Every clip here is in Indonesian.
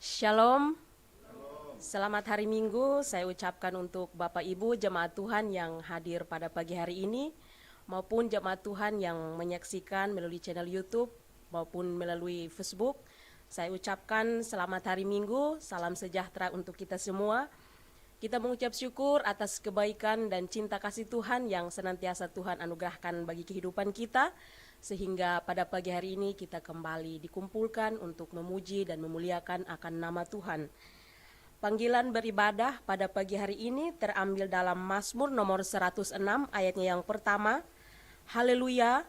Shalom, selamat hari Minggu saya ucapkan untuk Bapak Ibu jemaat Tuhan yang hadir pada pagi hari ini maupun jemaat Tuhan yang menyaksikan melalui channel YouTube maupun melalui Facebook. Saya ucapkan selamat hari Minggu, salam sejahtera untuk kita semua. Kita mengucap syukur atas kebaikan dan cinta kasih Tuhan yang senantiasa Tuhan anugerahkan bagi kehidupan kita, sehingga pada pagi hari ini kita kembali dikumpulkan untuk memuji dan memuliakan akan nama Tuhan. Panggilan beribadah pada pagi hari ini terambil dalam Mazmur nomor 106 ayatnya yang pertama. Haleluya,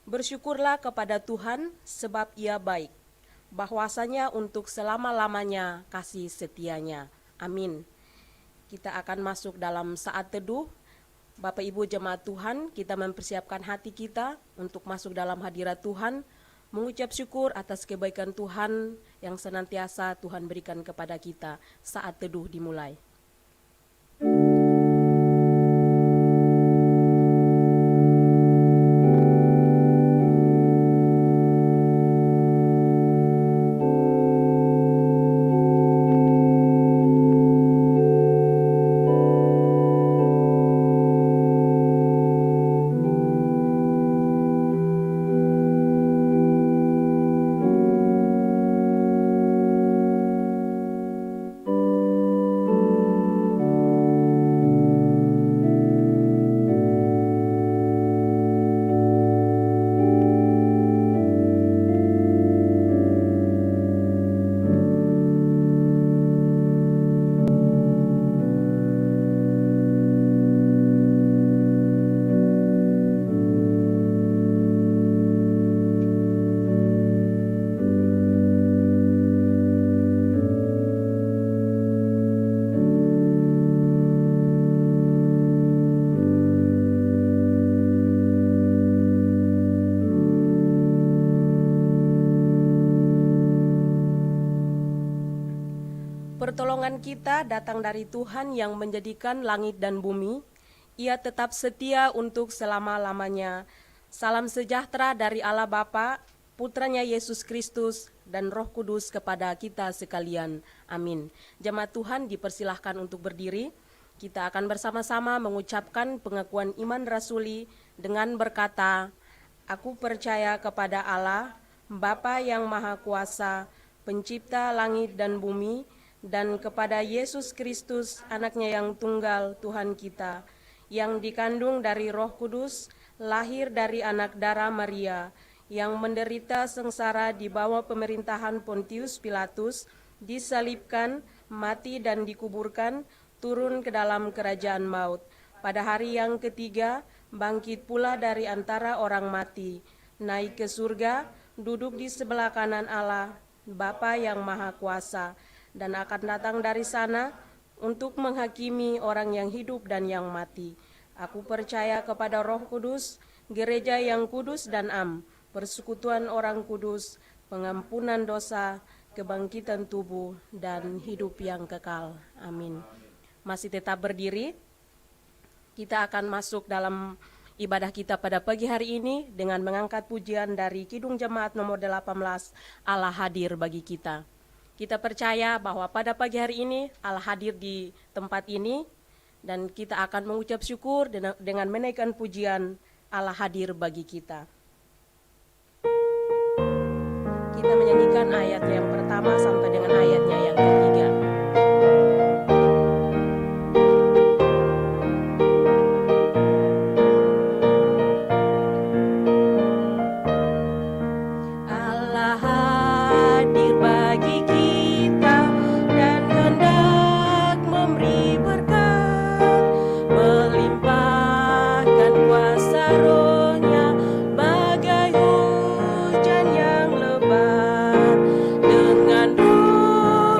bersyukurlah kepada Tuhan sebab Ia baik, bahwasanya untuk selama-lamanya kasih setianya. Amin. Kita akan masuk dalam saat teduh. Bapak Ibu jemaat Tuhan, kita mempersiapkan hati kita untuk masuk dalam hadirat Tuhan, mengucap syukur atas kebaikan Tuhan yang senantiasa Tuhan berikan kepada kita. Saat teduh dimulai. Pertolongan kita datang dari Tuhan yang menjadikan langit dan bumi. Ia tetap setia untuk selama-lamanya. Salam sejahtera dari Allah Bapa, Putranya Yesus Kristus, dan Roh Kudus kepada kita sekalian. Amin. Jemaat Tuhan dipersilahkan untuk berdiri. Kita akan bersama-sama mengucapkan pengakuan iman rasuli dengan berkata, Aku percaya kepada Allah, Bapa yang Maha Kuasa, Pencipta langit dan bumi, dan kepada Yesus Kristus, anaknya yang tunggal Tuhan kita, yang dikandung dari Roh Kudus, lahir dari anak darah Maria, yang menderita sengsara di bawah pemerintahan Pontius Pilatus, disalibkan, mati dan dikuburkan, turun ke dalam kerajaan maut. Pada hari yang ketiga, bangkit pula dari antara orang mati, naik ke surga, duduk di sebelah kanan Allah, Bapa yang Maha Kuasa, dan akan datang dari sana untuk menghakimi orang yang hidup dan yang mati. Aku percaya kepada Roh Kudus, gereja yang kudus dan am, persekutuan orang kudus, pengampunan dosa, kebangkitan tubuh, dan hidup yang kekal. Amin. Masih tetap berdiri, kita akan masuk dalam ibadah kita pada pagi hari ini dengan mengangkat pujian dari Kidung Jemaat nomor 18, Allah hadir bagi kita. Kita percaya bahwa pada pagi hari ini Allah hadir di tempat ini dan kita akan mengucap syukur dengan menaikkan pujian Allah hadir bagi kita. Kita menyanyikan ayat yang pertama sampai dengan ayatnya yang ketiga. Dengan Roh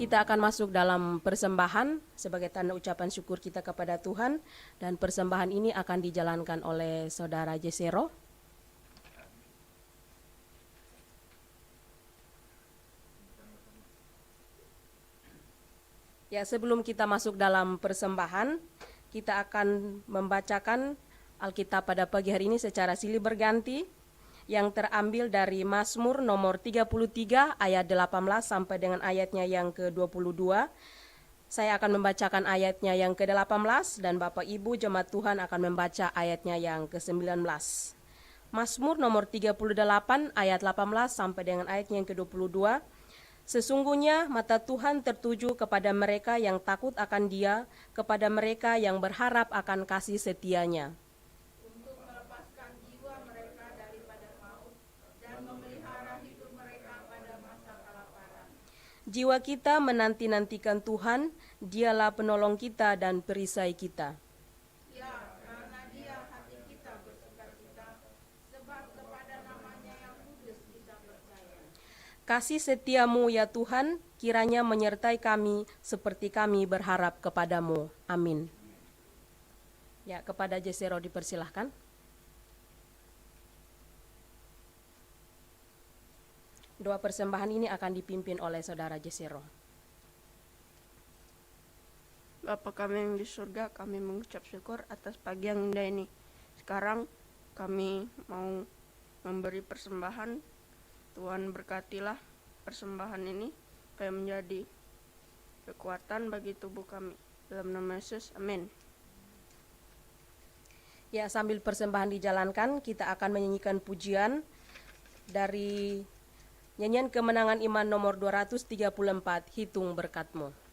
kita akan masuk dalam persembahan sebagai tanda ucapan syukur kita kepada Tuhan, dan persembahan ini akan dijalankan oleh Saudara Jesero. Ya, sebelum kita masuk dalam persembahan, kita akan membacakan Alkitab pada pagi hari ini secara silih berganti, yang terambil dari Mazmur nomor 33 ayat 18 sampai dengan ayatnya yang ke-22. Saya akan membacakan ayatnya yang ke-18 dan Bapak Ibu jemaat Tuhan akan membaca ayatnya yang ke-19. Mazmur nomor 38 ayat 18 sampai dengan ayatnya yang ke-22. Sesungguhnya mata Tuhan tertuju kepada mereka yang takut akan Dia, kepada mereka yang berharap akan kasih setianya. Jiwa kita menanti-nantikan Tuhan, Dialah penolong kita dan perisai kita. Ya, karena Dia hati kita bersukacita, sebab kepada nama-Nya yang kudus kita percaya. Kasih setiamu ya Tuhan, kiranya menyertai kami seperti kami berharap kepadamu. Amin. Ya, kepada Jesero dipersilahkan. Doa persembahan ini akan dipimpin oleh Saudara Jesero. Bapa kami yang di surga, kami mengucap syukur atas pagi yang indah ini. Sekarang kami mau memberi persembahan. Tuhan berkatilah persembahan ini supaya menjadi kekuatan bagi tubuh kami. Dalam nama Yesus, amin. Ya, sambil persembahan dijalankan, kita akan menyanyikan pujian dari nyanyian Kemenangan Iman nomor 234, Hitung Berkat-Mu.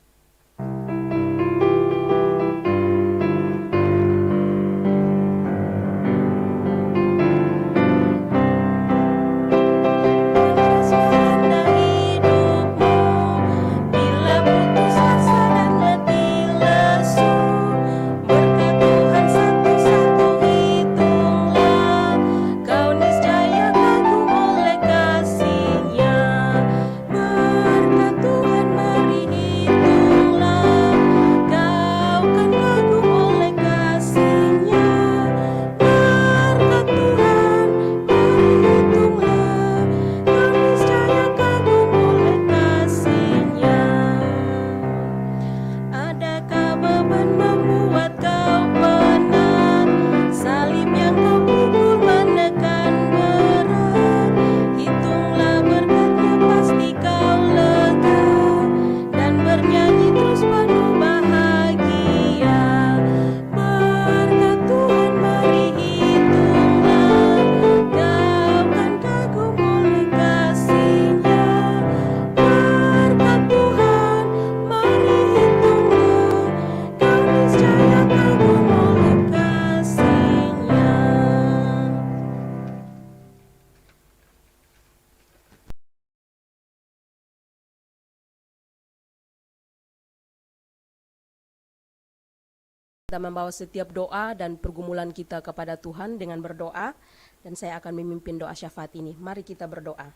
Kita membawa setiap doa dan pergumulan kita kepada Tuhan dengan berdoa, dan saya akan memimpin doa syafaat ini. Mari kita berdoa.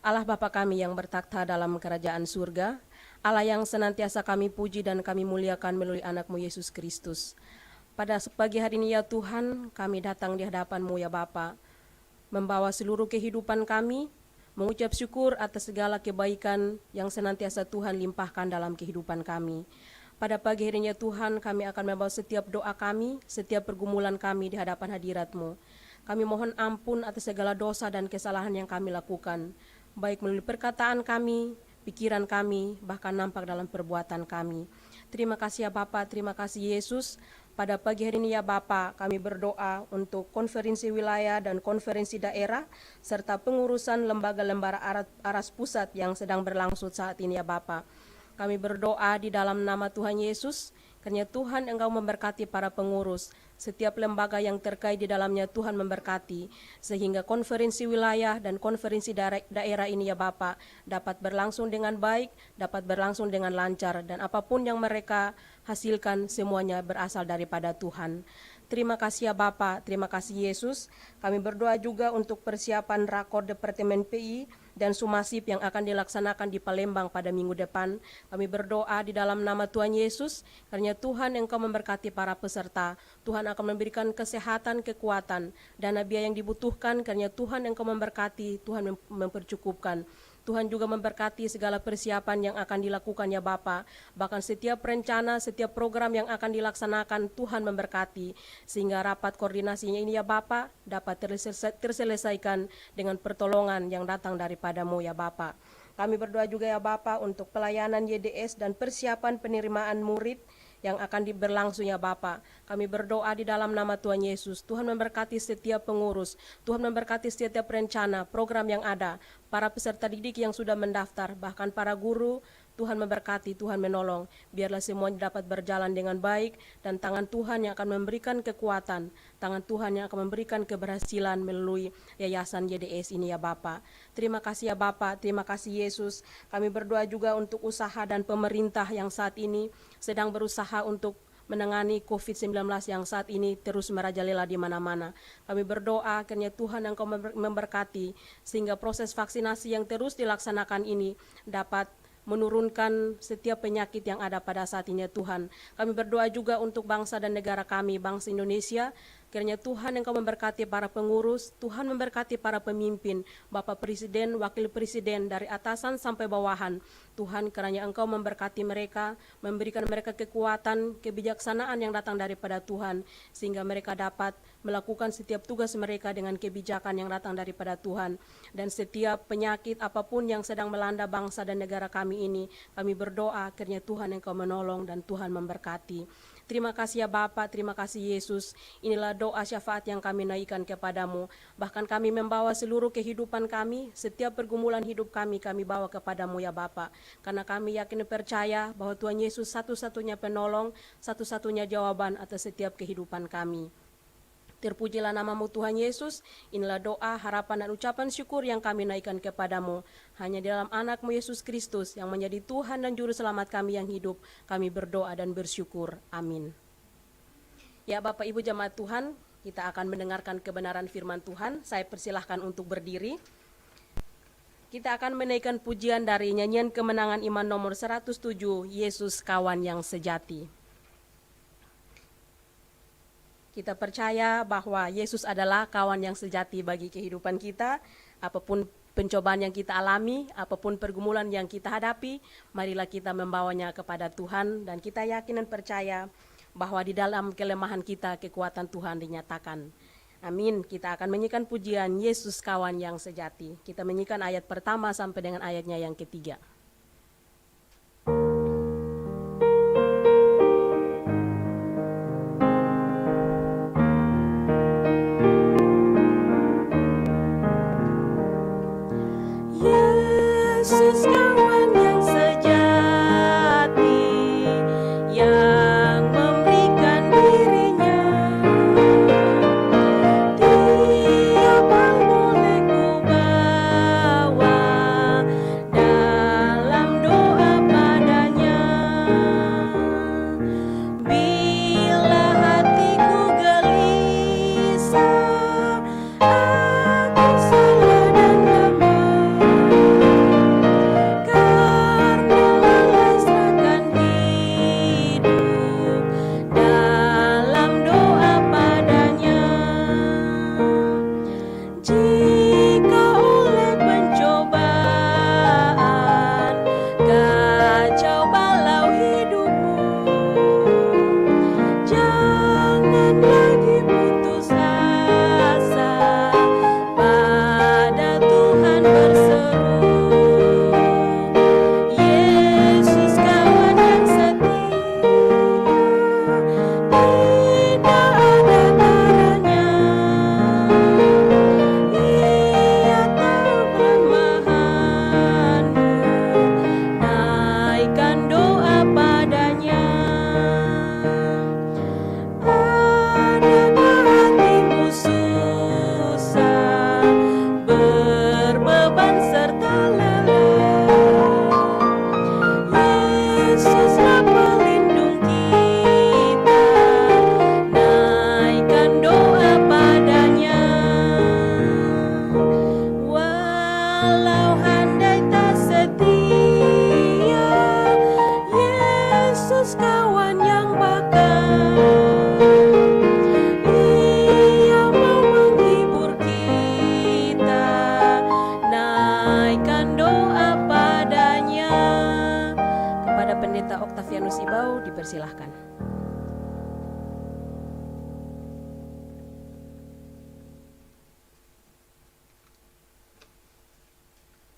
Allah Bapa kami yang bertakhta dalam kerajaan surga, Allah yang senantiasa kami puji dan kami muliakan melalui anak-Mu Yesus Kristus. Pada pagi hari ini ya Tuhan, kami datang di hadapan-Mu ya Bapa, membawa seluruh kehidupan kami, mengucap syukur atas segala kebaikan yang senantiasa Tuhan limpahkan dalam kehidupan kami. Pada pagi hari ini Tuhan, kami akan membawa setiap doa kami, setiap pergumulan kami di hadapan hadirat-Mu. Kami mohon ampun atas segala dosa dan kesalahan yang kami lakukan, baik melalui perkataan kami, pikiran kami, bahkan nampak dalam perbuatan kami. Terima kasih ya Bapa, terima kasih Yesus. Pada pagi hari ini ya Bapa, kami berdoa untuk konferensi wilayah dan konferensi daerah, serta pengurusan lembaga-lembaga aras pusat yang sedang berlangsung saat ini ya Bapa. Kami berdoa di dalam nama Tuhan Yesus, karena Tuhan Engkau memberkati para pengurus, setiap lembaga yang terkait di dalamnya Tuhan memberkati, sehingga konferensi wilayah dan konferensi daerah ini ya Bapa dapat berlangsung dengan baik, dapat berlangsung dengan lancar, dan apapun yang mereka hasilkan semuanya berasal daripada Tuhan. Terima kasih ya Bapa, terima kasih Yesus. Kami berdoa juga untuk persiapan rakor Departemen PI dan Sumasif yang akan dilaksanakan di Palembang pada minggu depan. Kami berdoa di dalam nama Tuhan Yesus, karena Tuhan Engkau memberkati para peserta. Tuhan akan memberikan kesehatan, kekuatan, dana biaya yang dibutuhkan, karena Tuhan Engkau memberkati, Tuhan mempercukupkan. Tuhan juga memberkati segala persiapan yang akan dilakukan ya Bapa. Bahkan setiap rencana, setiap program yang akan dilaksanakan, Tuhan memberkati. Sehingga rapat koordinasinya ini ya Bapa dapat terselesaikan dengan pertolongan yang datang daripadamu ya Bapa. Kami berdoa juga ya Bapa untuk pelayanan YDS dan persiapan penerimaan murid yang akan berlangsung ya Bapa. Kami berdoa di dalam nama Tuhan Yesus. Tuhan memberkati setiap pengurus. Tuhan memberkati setiap rencana, program yang ada. Para peserta didik yang sudah mendaftar, bahkan para guru, Tuhan memberkati, Tuhan menolong. Biarlah semuanya dapat berjalan dengan baik dan tangan Tuhan yang akan memberikan kekuatan. Tangan Tuhan yang akan memberikan keberhasilan melalui Yayasan YDS ini ya Bapa. Terima kasih ya Bapa, terima kasih Yesus. Kami berdoa juga untuk usaha dan pemerintah yang saat ini sedang berusaha untuk menangani COVID-19 yang saat ini terus merajalela di mana-mana. Kami berdoa kiranya Tuhan Engkau memberkati sehingga proses vaksinasi yang terus dilaksanakan ini dapat menurunkan setiap penyakit yang ada pada saat ini ya Tuhan. Kami berdoa juga untuk bangsa dan negara kami, bangsa Indonesia. Kiranya Tuhan Engkau memberkati para pengurus, Tuhan memberkati para pemimpin, Bapak Presiden, Wakil Presiden, dari atasan sampai bawahan. Tuhan, kiranya Engkau memberkati mereka, memberikan mereka kekuatan, kebijaksanaan yang datang daripada Tuhan, sehingga mereka dapat melakukan setiap tugas mereka dengan kebijakan yang datang daripada Tuhan. Dan setiap penyakit apapun yang sedang melanda bangsa dan negara kami ini, kami berdoa kiranya Tuhan Engkau menolong dan Tuhan memberkati. Terima kasih ya Bapa, terima kasih Yesus. Inilah doa syafaat yang kami naikkan kepadamu. Bahkan kami membawa seluruh kehidupan kami, setiap pergumulan hidup kami bawa kepadamu ya Bapa. Karena kami yakin percaya bahwa Tuhan Yesus satu-satunya penolong, satu-satunya jawaban atas setiap kehidupan kami. Terpujilah namamu Tuhan Yesus. Inilah doa, harapan dan ucapan syukur yang kami naikkan kepadamu. Hanya di dalam anakmu Yesus Kristus yang menjadi Tuhan dan Juru Selamat kami yang hidup, kami berdoa dan bersyukur. Amin. Ya Bapak Ibu jemaat Tuhan, kita akan mendengarkan kebenaran firman Tuhan. Saya persilahkan untuk berdiri. Kita akan menaikkan pujian dari nyanyian kemenangan iman nomor 107, Yesus kawan yang sejati. Kita percaya bahwa Yesus adalah kawan yang sejati bagi kehidupan kita. Apapun pencobaan yang kita alami, apapun pergumulan yang kita hadapi, marilah kita membawanya kepada Tuhan. Dan kita yakin dan percaya bahwa di dalam kelemahan kita, kekuatan Tuhan dinyatakan. Amin. Kita akan menyanyikan pujian Yesus kawan yang sejati. Kita menyanyikan ayat pertama sampai dengan ayatnya yang ketiga. Yesus kawan yang sejati, yang memberikan dirinya. Tiap hal boleh ku bawa dan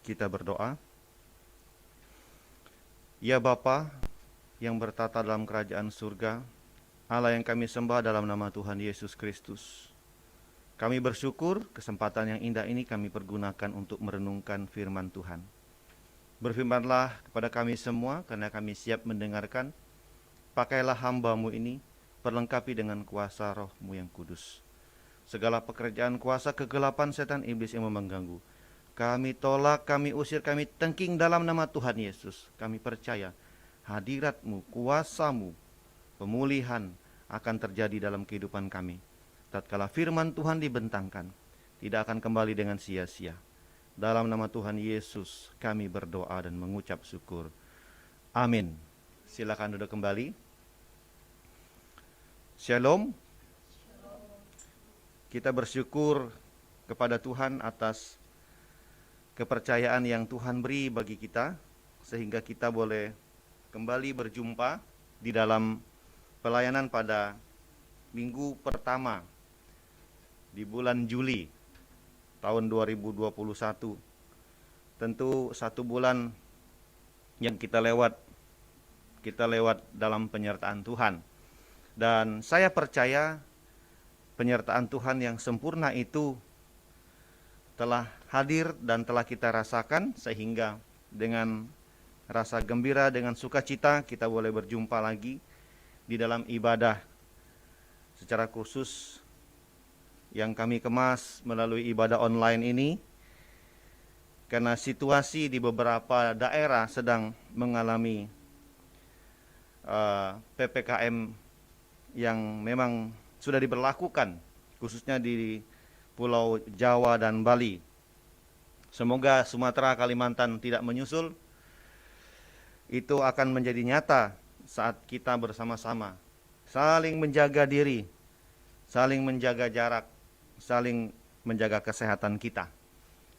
Kita berdoa. Ya Bapa yang bertata dalam kerajaan surga, Allah yang kami sembah dalam nama Tuhan Yesus Kristus, kami bersyukur kesempatan yang indah ini kami pergunakan untuk merenungkan firman Tuhan. Berfirmanlah kepada kami semua, karena kami siap mendengarkan. Pakailah hamba-Mu ini, perlengkapi dengan kuasa Roh-Mu yang kudus. Segala pekerjaan kuasa kegelapan setan iblis yang mengganggu, kami tolak, kami usir, kami tengking dalam nama Tuhan Yesus. Kami percaya hadirat-Mu, kuasa-Mu, pemulihan akan terjadi dalam kehidupan kami. Tatkala firman Tuhan dibentangkan, tidak akan kembali dengan sia-sia. Dalam nama Tuhan Yesus kami berdoa dan mengucap syukur. Amin. Silakan duduk kembali. Shalom. Kita bersyukur kepada Tuhan atas kepercayaan yang Tuhan beri bagi kita, sehingga kita boleh kembali berjumpa di dalam pelayanan pada minggu pertama di bulan Juli tahun 2021. Tentu satu bulan yang kita lewat dalam penyertaan Tuhan. Dan saya percaya penyertaan Tuhan yang sempurna itu telah hadir dan telah kita rasakan, sehingga dengan rasa gembira, dengan sukacita kita boleh berjumpa lagi di dalam ibadah secara khusus yang kami kemas melalui ibadah online ini, karena situasi di beberapa daerah sedang mengalami PPKM yang memang sudah diberlakukan, khususnya di Pulau Jawa dan Bali. Semoga Sumatera, Kalimantan tidak menyusul. Itu akan menjadi nyata saat kita bersama-sama saling menjaga diri, saling menjaga jarak, saling menjaga kesehatan kita.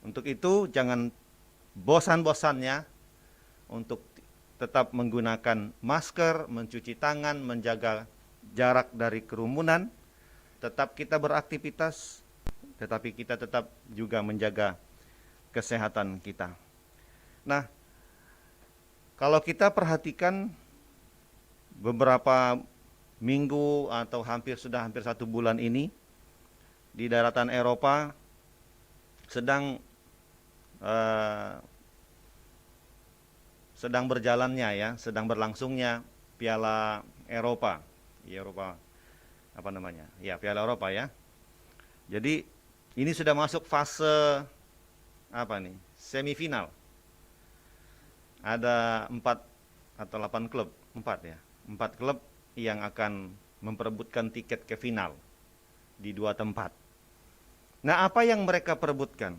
Untuk itu jangan bosan-bosannya untuk tetap menggunakan masker, mencuci tangan, menjaga jarak dari kerumunan. Tetap kita beraktivitas, tetapi kita tetap juga menjaga kesehatan kita. Nah, kalau kita perhatikan beberapa minggu atau hampir satu bulan ini, di daratan Eropa sedang berlangsungnya Piala Eropa. Piala Eropa ya. Jadi ini sudah masuk fase semifinal. Ada 4 atau 8 klub, 4 klub yang akan memperebutkan tiket ke final di 2 tempat. Nah, apa yang mereka perebutkan?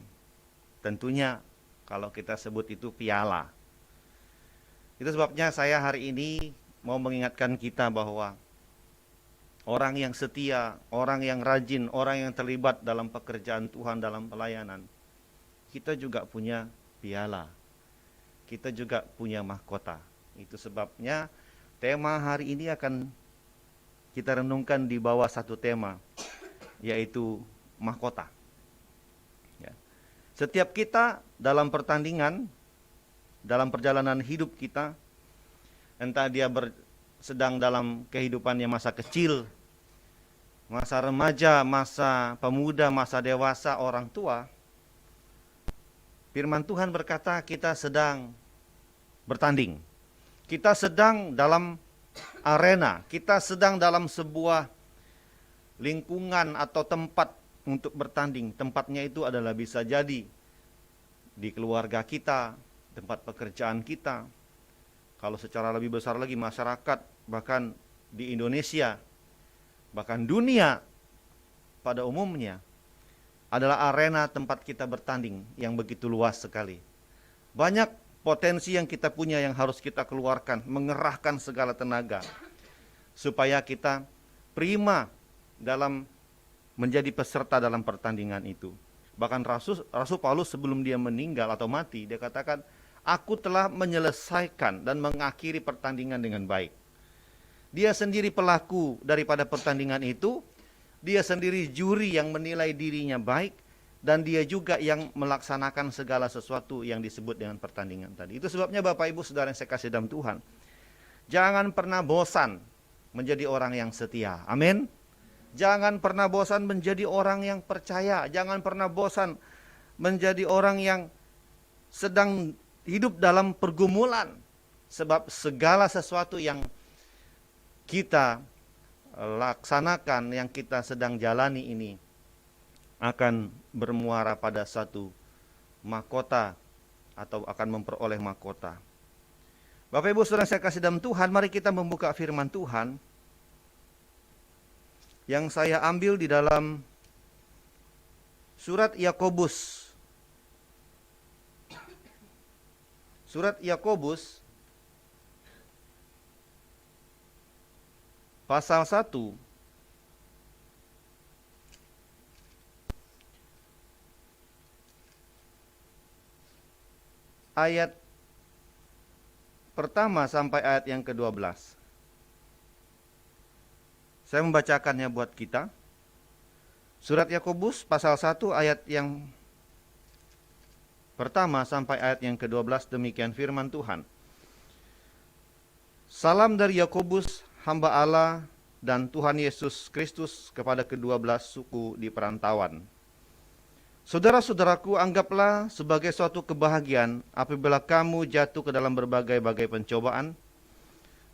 Tentunya kalau kita sebut itu piala. Itu sebabnya saya hari ini mau mengingatkan kita bahwa orang yang setia, orang yang rajin, orang yang terlibat dalam pekerjaan Tuhan, dalam pelayanan, kita juga punya piala. Kita juga punya mahkota. Itu sebabnya tema hari ini akan kita renungkan di bawah satu tema, yaitu mahkota. Ya. Setiap kita dalam pertandingan, dalam perjalanan hidup kita, entah dia sedang dalam kehidupannya masa kecil, masa remaja, masa pemuda, masa dewasa, orang tua, firman Tuhan berkata kita sedang bertanding. Kita sedang dalam arena, kita sedang dalam sebuah lingkungan atau tempat untuk bertanding. Tempatnya itu adalah bisa jadi di keluarga kita, tempat pekerjaan kita. Kalau secara lebih besar lagi masyarakat, bahkan di Indonesia, bahkan dunia pada umumnya adalah arena tempat kita bertanding yang begitu luas sekali. Banyak potensi yang kita punya yang harus kita keluarkan, mengerahkan segala tenaga supaya kita prima dalam menjadi peserta dalam pertandingan itu. Bahkan Rasul Paulus sebelum dia meninggal atau mati, dia katakan, aku telah menyelesaikan dan mengakhiri pertandingan dengan baik. Dia sendiri pelaku daripada pertandingan itu, dia sendiri juri yang menilai dirinya baik, dan dia juga yang melaksanakan segala sesuatu yang disebut dengan pertandingan tadi. Itu sebabnya Bapak Ibu Saudara yang saya kasih dalam Tuhan, jangan pernah bosan menjadi orang yang setia. Amin. Jangan pernah bosan menjadi orang yang percaya. Jangan pernah bosan menjadi orang yang sedang hidup dalam pergumulan. Sebab segala sesuatu yang kita laksanakan, yang kita sedang jalani ini akan bermuara pada satu mahkota atau akan memperoleh mahkota. Bapak Ibu Saudara saya kasih dalam Tuhan, mari kita membuka firman Tuhan yang saya ambil di dalam surat Yakobus. Surat Yakobus pasal 1 ayat pertama sampai ayat yang ke-12. Saya membacakannya buat kita. Surat Yakobus pasal 1 ayat yang pertama sampai ayat yang ke-12, demikian firman Tuhan. Salam dari Yakobus, hamba Allah dan Tuhan Yesus Kristus kepada ke-12 suku di perantauan. Saudara-saudaraku, anggaplah sebagai suatu kebahagiaan apabila kamu jatuh ke dalam berbagai-bagai pencobaan,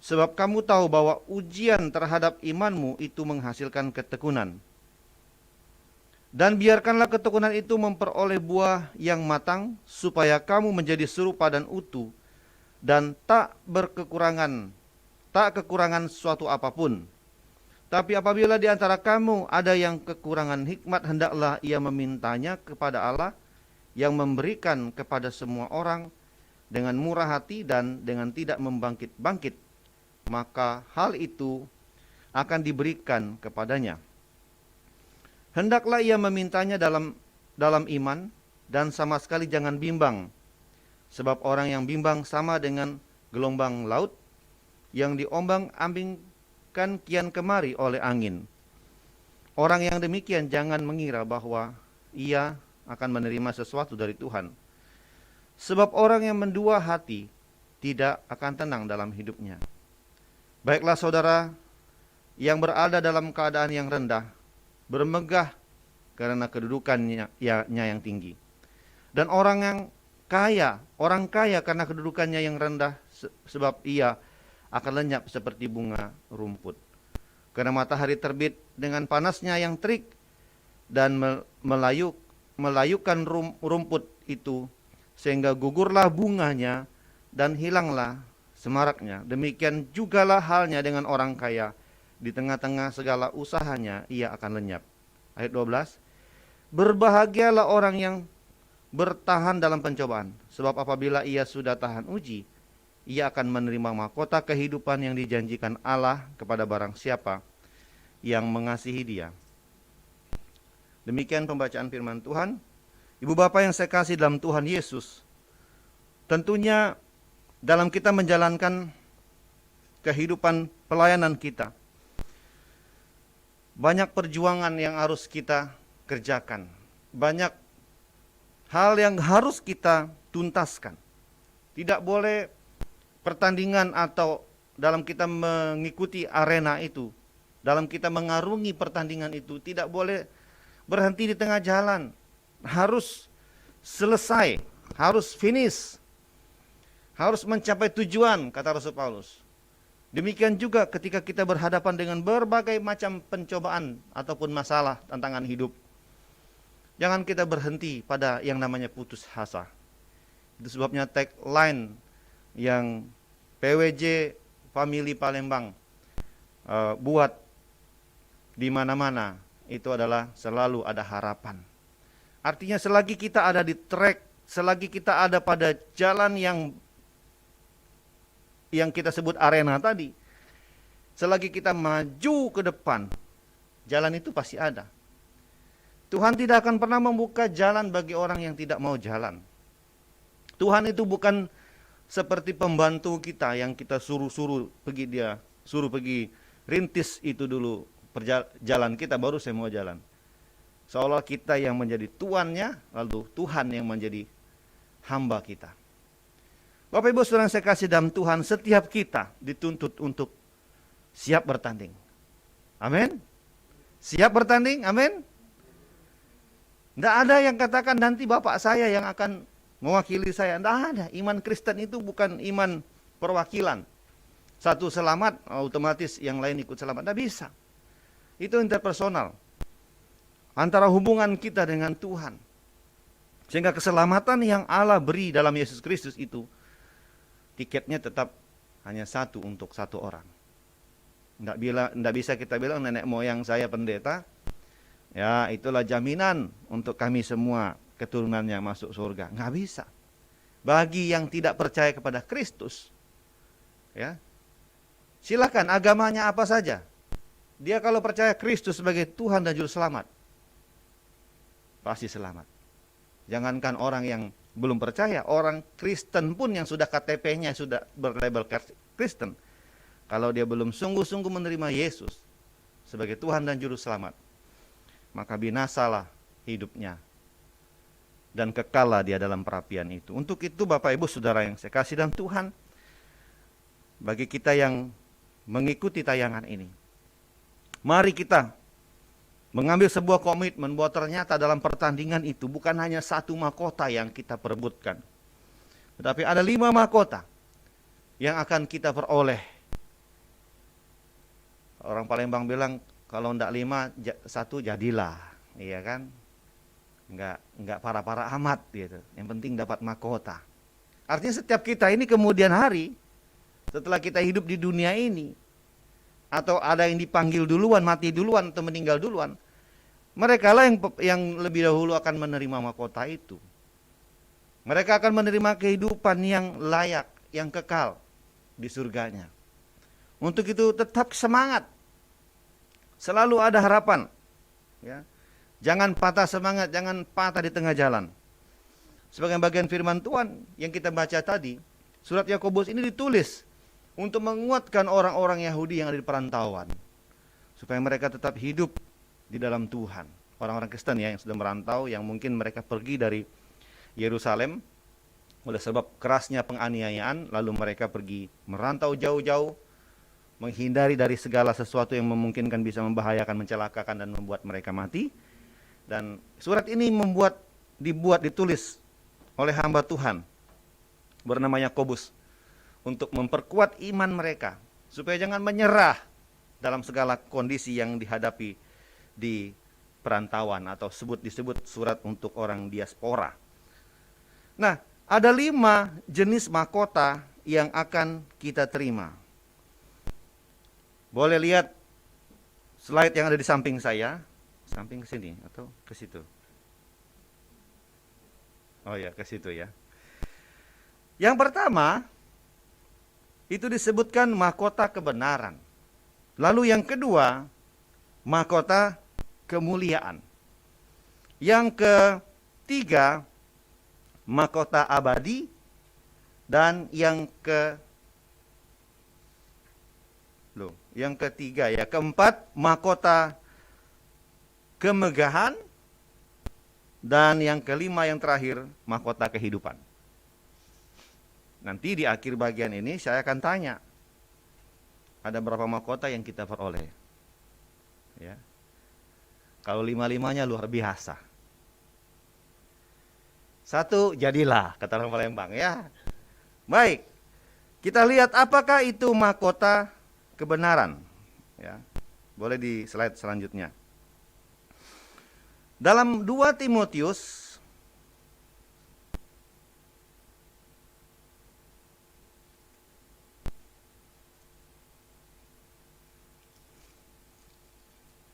sebab kamu tahu bahwa ujian terhadap imanmu itu menghasilkan ketekunan. Dan biarkanlah ketekunan itu memperoleh buah yang matang, supaya kamu menjadi serupa dan utuh, dan tak kekurangan suatu apapun. Tapi apabila di antara kamu ada yang kekurangan hikmat, hendaklah ia memintanya kepada Allah, yang memberikan kepada semua orang dengan murah hati dan dengan tidak membangkit-bangkit, maka hal itu akan diberikan kepadanya. Hendaklah ia memintanya dalam iman, dan sama sekali jangan bimbang, sebab orang yang bimbang sama dengan gelombang laut yang diombang-ambingkan kian kemari oleh angin. Orang yang demikian jangan mengira bahwa ia akan menerima sesuatu dari Tuhan, sebab orang yang mendua hati tidak akan tenang dalam hidupnya. Baiklah saudara yang berada dalam keadaan yang rendah, bermegah karena kedudukannya yang tinggi. Dan orang kaya karena kedudukannya yang rendah, sebab ia akan lenyap seperti bunga rumput. Karena matahari terbit dengan panasnya yang terik dan melayukan rumput itu, sehingga gugurlah bunganya dan hilanglah semaraknya. Demikian jugalah halnya dengan orang kaya, di tengah-tengah segala usahanya ia akan lenyap. Ayat 12. Berbahagialah orang yang bertahan dalam pencobaan, sebab apabila ia sudah tahan uji, ia akan menerima mahkota kehidupan yang dijanjikan Allah kepada barang siapa yang mengasihi dia. Demikian pembacaan firman Tuhan. Ibu bapak yang saya kasih dalam Tuhan Yesus, tentunya dalam kita menjalankan kehidupan pelayanan kita, banyak perjuangan yang harus kita kerjakan. Banyak hal yang harus kita tuntaskan. Tidak boleh pertandingan atau dalam kita mengikuti arena itu, dalam kita mengarungi pertandingan itu, tidak boleh berhenti di tengah jalan. Harus selesai, harus finish, harus mencapai tujuan, kata Rasul Paulus. Demikian juga ketika kita berhadapan dengan berbagai macam pencobaan ataupun masalah, tantangan hidup. Jangan kita berhenti pada yang namanya putus asa. Itu sebabnya tagline yang PWJ Family Palembang buat di mana-mana itu adalah selalu ada harapan. Artinya selagi kita ada di track, selagi kita ada pada jalan yang kita sebut arena tadi, selagi kita maju ke depan, jalan itu pasti ada. Tuhan tidak akan pernah membuka jalan bagi orang yang tidak mau jalan. Tuhan itu bukan seperti pembantu kita yang kita suruh pergi rintis itu dulu jalan kita, baru saya mau jalan. Seolah kita yang menjadi tuannya, lalu Tuhan yang menjadi hamba kita. Bapak Ibu Saudara yang saya kasih dalam Tuhan, setiap kita dituntut untuk siap bertanding. Amin. Siap bertanding, amin. Tidak ada yang katakan nanti bapak saya yang akan mewakili saya. Tidak ada. Iman Kristen itu bukan iman perwakilan. Satu selamat, otomatis yang lain ikut selamat. Tidak bisa. Itu interpersonal. Antara hubungan kita dengan Tuhan. Sehingga keselamatan yang Allah beri dalam Yesus Kristus itu, tiketnya tetap hanya satu untuk satu orang. Tidak bisa kita bilang nenek moyang saya pendeta, ya itulah jaminan untuk kami semua keturunannya masuk surga. Nggak bisa. Bagi yang tidak percaya kepada Kristus, ya silakan agamanya apa saja. Dia kalau percaya Kristus sebagai Tuhan dan Juru Selamat, pasti selamat. Jangankan orang yang belum percaya, orang Kristen pun yang sudah KTP-nya sudah berlabel Kristen, kalau dia belum sungguh-sungguh menerima Yesus sebagai Tuhan dan Juru Selamat, maka binasalah hidupnya dan kekallah dia dalam perapian itu. Untuk itu Bapak Ibu Saudara yang saya kasih dalam Tuhan, bagi kita yang mengikuti tayangan ini, mari kita mengambil sebuah komitmen bahwa ternyata dalam pertandingan itu bukan hanya satu mahkota yang kita perebutkan, tetapi ada 5 mahkota yang akan kita peroleh. Orang Palembang bilang kalau ndak 5, 1 jadilah, iya kan? Enggak parah-parah amat gitu. Yang penting dapat mahkota. Artinya setiap kita ini kemudian hari setelah kita hidup di dunia ini, atau ada yang dipanggil duluan, mati duluan atau meninggal duluan, mereka lah yang lebih dahulu akan menerima mahkota itu. Mereka akan menerima kehidupan yang layak, yang kekal di surganya. Untuk itu tetap semangat. Selalu ada harapan. Ya. Jangan patah semangat, jangan patah di tengah jalan. Sebagai bagian firman Tuhan yang kita baca tadi, surat Yakobus ini ditulis untuk menguatkan orang-orang Yahudi yang ada di perantauan, supaya mereka tetap hidup di dalam Tuhan. Orang-orang Kristen ya yang sudah merantau, yang mungkin mereka pergi dari Yerusalem oleh sebab kerasnya penganiayaan, lalu mereka pergi merantau jauh-jauh, menghindari dari segala sesuatu yang memungkinkan bisa membahayakan, mencelakakan dan membuat mereka mati. Dan surat ini ditulis oleh hamba Tuhan bernama Yakobus untuk memperkuat iman mereka supaya jangan menyerah dalam segala kondisi yang dihadapi di perantauan, atau disebut surat untuk orang diaspora. Nah, ada 5 jenis mahkota yang akan kita terima. Boleh lihat slide yang ada di samping saya, samping sini atau ke situ. Oh ya, ke situ ya. Yang pertama itu disebutkan mahkota kebenaran. Lalu yang kedua, mahkota kemuliaan. Yang ketiga, mahkota abadi. Dan yang ketiga ya, keempat, mahkota kemegahan. Dan yang kelima, yang terakhir, mahkota kehidupan. Nanti di akhir bagian ini saya akan tanya, ada berapa mahkota yang kita peroleh? Ya. Kalau 5-5-nya luar biasa. 1, jadilah, kata orang Palembang ya. Baik, kita lihat apakah itu mahkota kebenaran. Ya. Boleh di slide selanjutnya. Dalam 2 Timotius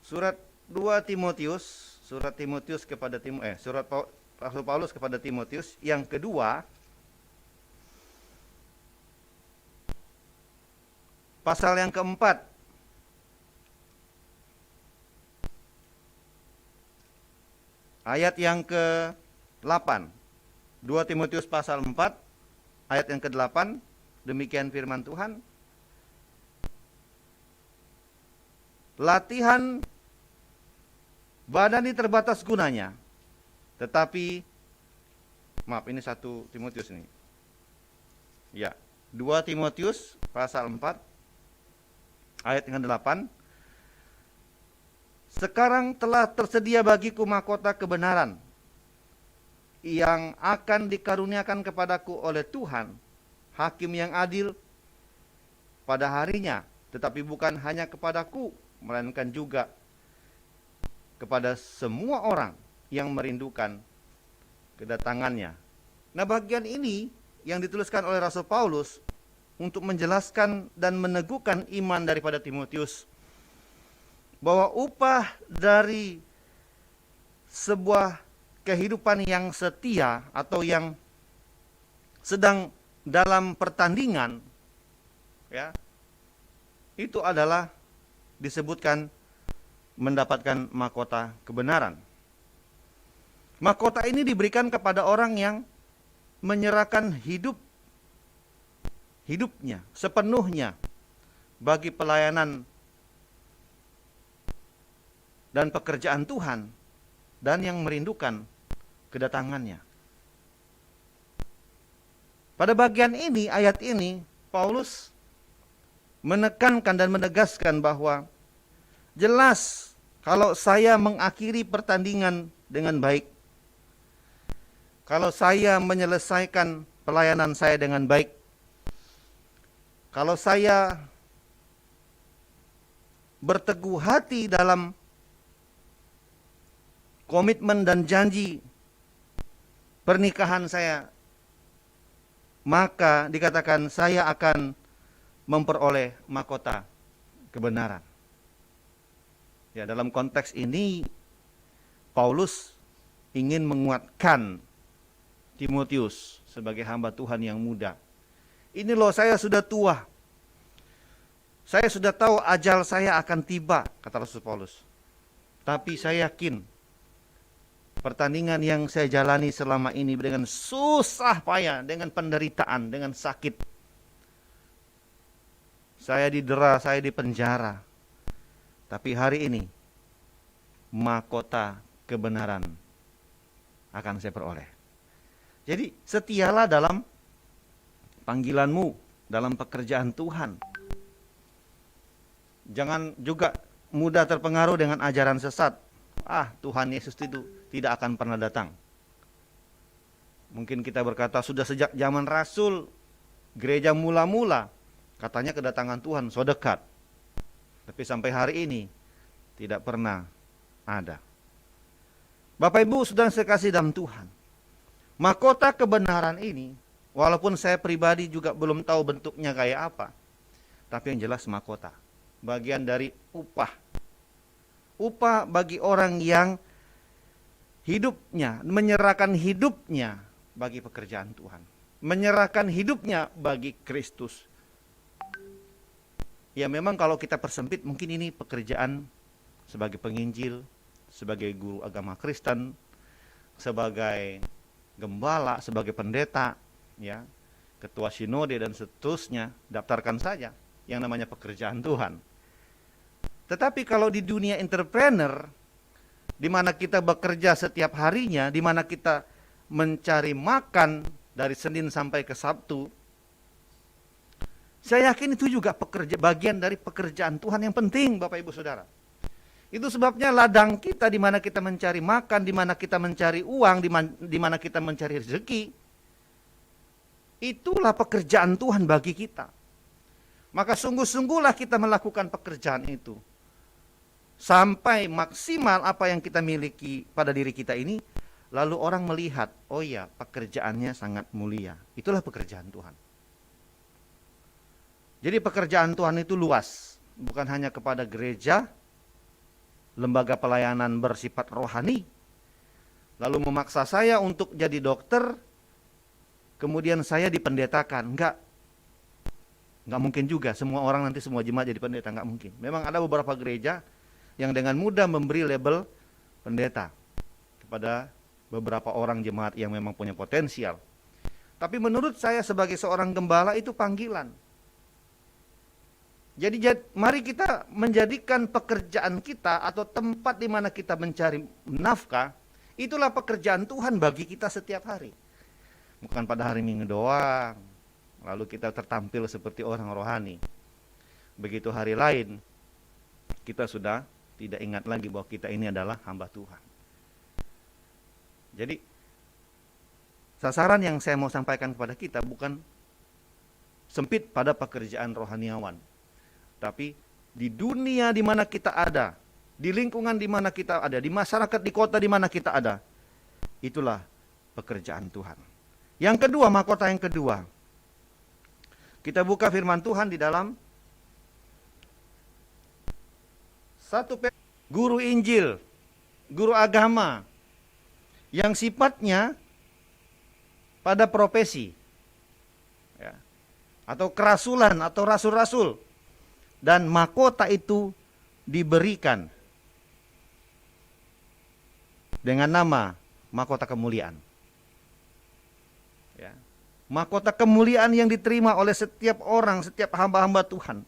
surat Rasul Paulus kepada Timotius yang kedua, pasal yang keempat, ayat yang ke-8. 2 Timotius pasal 4 ayat yang ke-8, demikian firman Tuhan. Badan ini terbatas gunanya. Tetapi, maaf ini 1 Timotius ini. Ya, 2 Timotius pasal 4 ayat yang 8. Sekarang telah tersedia bagiku mahkota kebenaran yang akan dikaruniakan kepadaku oleh Tuhan, hakim yang adil pada harinya, tetapi bukan hanya kepadaku, melainkan juga kepada semua orang yang merindukan kedatangannya. Nah, bagian ini yang dituliskan oleh Rasul Paulus untuk menjelaskan dan meneguhkan iman daripada Timotius, bahwa upah dari sebuah kehidupan yang setia atau yang sedang dalam pertandingan, ya, itu adalah disebutkan mendapatkan mahkota kebenaran. Mahkota ini diberikan kepada orang yang menyerahkan hidupnya sepenuhnya bagi pelayanan dan pekerjaan Tuhan, dan yang merindukan kedatangannya. Pada bagian ini, ayat ini, Paulus menekankan dan menegaskan bahwa jelas kalau saya mengakhiri pertandingan dengan baik, kalau saya menyelesaikan pelayanan saya dengan baik, kalau saya berteguh hati dalam komitmen dan janji pernikahan saya, maka dikatakan saya akan memperoleh mahkota kebenaran. Ya, dalam konteks ini Paulus ingin menguatkan Timotius sebagai hamba Tuhan yang muda. Ini loh, saya sudah tua. Saya sudah tahu ajal saya akan tiba, kata Rasul Paulus. Tapi saya yakin pertandingan yang saya jalani selama ini dengan susah payah, dengan penderitaan, dengan sakit. Saya didera, saya dipenjara. Tapi hari ini, mahkota kebenaran akan saya peroleh. Jadi, setialah dalam panggilanmu, dalam pekerjaan Tuhan. Jangan juga mudah terpengaruh dengan ajaran sesat. Tuhan Yesus itu tidak akan pernah datang. Mungkin kita berkata sudah sejak zaman Rasul, gereja mula-mula, katanya kedatangan Tuhan so dekat. Tapi sampai hari ini tidak pernah ada. Bapak Ibu saudara sekasih dalam Tuhan, mahkota kebenaran ini, walaupun saya pribadi juga belum tahu bentuknya kayak apa, tapi yang jelas mahkota, bagian dari upah bagi orang yang hidupnya, menyerahkan hidupnya bagi pekerjaan Tuhan, menyerahkan hidupnya bagi Kristus. Ya, memang kalau kita persempit, mungkin ini pekerjaan sebagai penginjil, sebagai guru agama Kristen, sebagai gembala, sebagai pendeta, ya, ketua sinode dan seterusnya, daftarkan saja yang namanya pekerjaan Tuhan. Tetapi kalau di dunia entrepreneur, di mana kita bekerja setiap harinya, di mana kita mencari makan dari Senin sampai ke Sabtu, saya yakin itu juga bagian dari pekerjaan Tuhan yang penting, Bapak Ibu Saudara. Itu sebabnya ladang kita, di mana kita mencari makan, di mana kita mencari uang, di mana kita mencari rezeki, itulah pekerjaan Tuhan bagi kita. Maka sungguh-sungguhlah kita melakukan pekerjaan itu sampai maksimal apa yang kita miliki pada diri kita ini, lalu orang melihat, oh ya, pekerjaannya sangat mulia. Itulah pekerjaan Tuhan. Jadi pekerjaan Tuhan itu luas, bukan hanya kepada gereja, lembaga pelayanan bersifat rohani, lalu memaksa saya untuk jadi dokter, kemudian saya dipendetakan. Enggak mungkin juga semua orang nanti semua jemaat jadi pendeta, enggak mungkin. Memang ada beberapa gereja yang dengan mudah memberi label pendeta kepada beberapa orang jemaat yang memang punya potensial. Tapi menurut saya sebagai seorang gembala itu panggilan. Jadi mari kita menjadikan pekerjaan kita atau tempat di mana kita mencari nafkah, itulah pekerjaan Tuhan bagi kita setiap hari. Bukan pada hari Minggu doang, lalu kita tertampil seperti orang rohani. Begitu hari lain, kita sudah tidak ingat lagi bahwa kita ini adalah hamba Tuhan. Jadi, sasaran yang saya mau sampaikan kepada kita bukan sempit pada pekerjaan rohaniawan. Tapi di dunia di mana kita ada, di lingkungan di mana kita ada, di masyarakat, di kota di mana kita ada, itulah pekerjaan Tuhan. Yang kedua, mahkota yang kedua. Kita buka firman Tuhan di dalam 1 guru Injil, guru agama, yang sifatnya pada profesi, ya, atau kerasulan, atau rasul-rasul. Dan mahkota itu diberikan dengan nama mahkota kemuliaan. Ya. Mahkota kemuliaan yang diterima oleh setiap orang, setiap hamba-hamba Tuhan.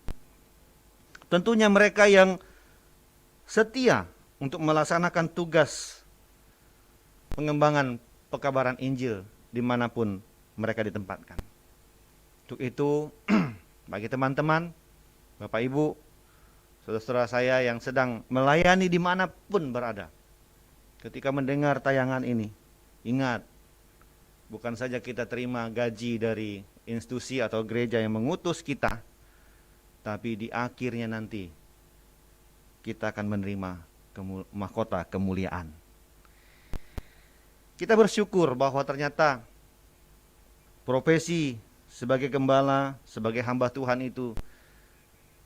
Tentunya mereka yang setia untuk melaksanakan tugas pengembangan pekabaran Injil dimanapun mereka ditempatkan. Untuk itu, bagi teman-teman, Bapak Ibu, saudara-saudara saya yang sedang melayani dimanapun berada, ketika mendengar tayangan ini, ingat, bukan saja kita terima gaji dari institusi atau gereja yang mengutus kita, tapi di akhirnya nanti kita akan menerima mahkota kemuliaan. Kita bersyukur bahwa ternyata profesi sebagai gembala, sebagai hamba Tuhan itu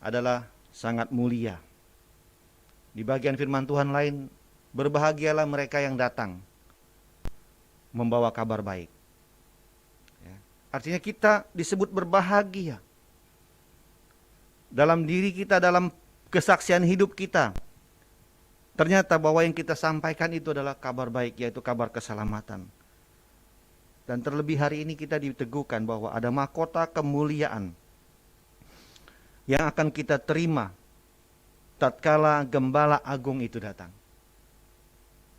adalah sangat mulia. Di bagian firman Tuhan lain, berbahagialah mereka yang datang membawa kabar baik. Ya. Artinya kita disebut berbahagia. Dalam diri kita, dalam kesaksian hidup kita, ternyata bahwa yang kita sampaikan itu adalah kabar baik, yaitu kabar keselamatan. Dan terlebih hari ini kita diteguhkan bahwa ada mahkota kemuliaan yang akan kita terima tatkala gembala agung itu datang.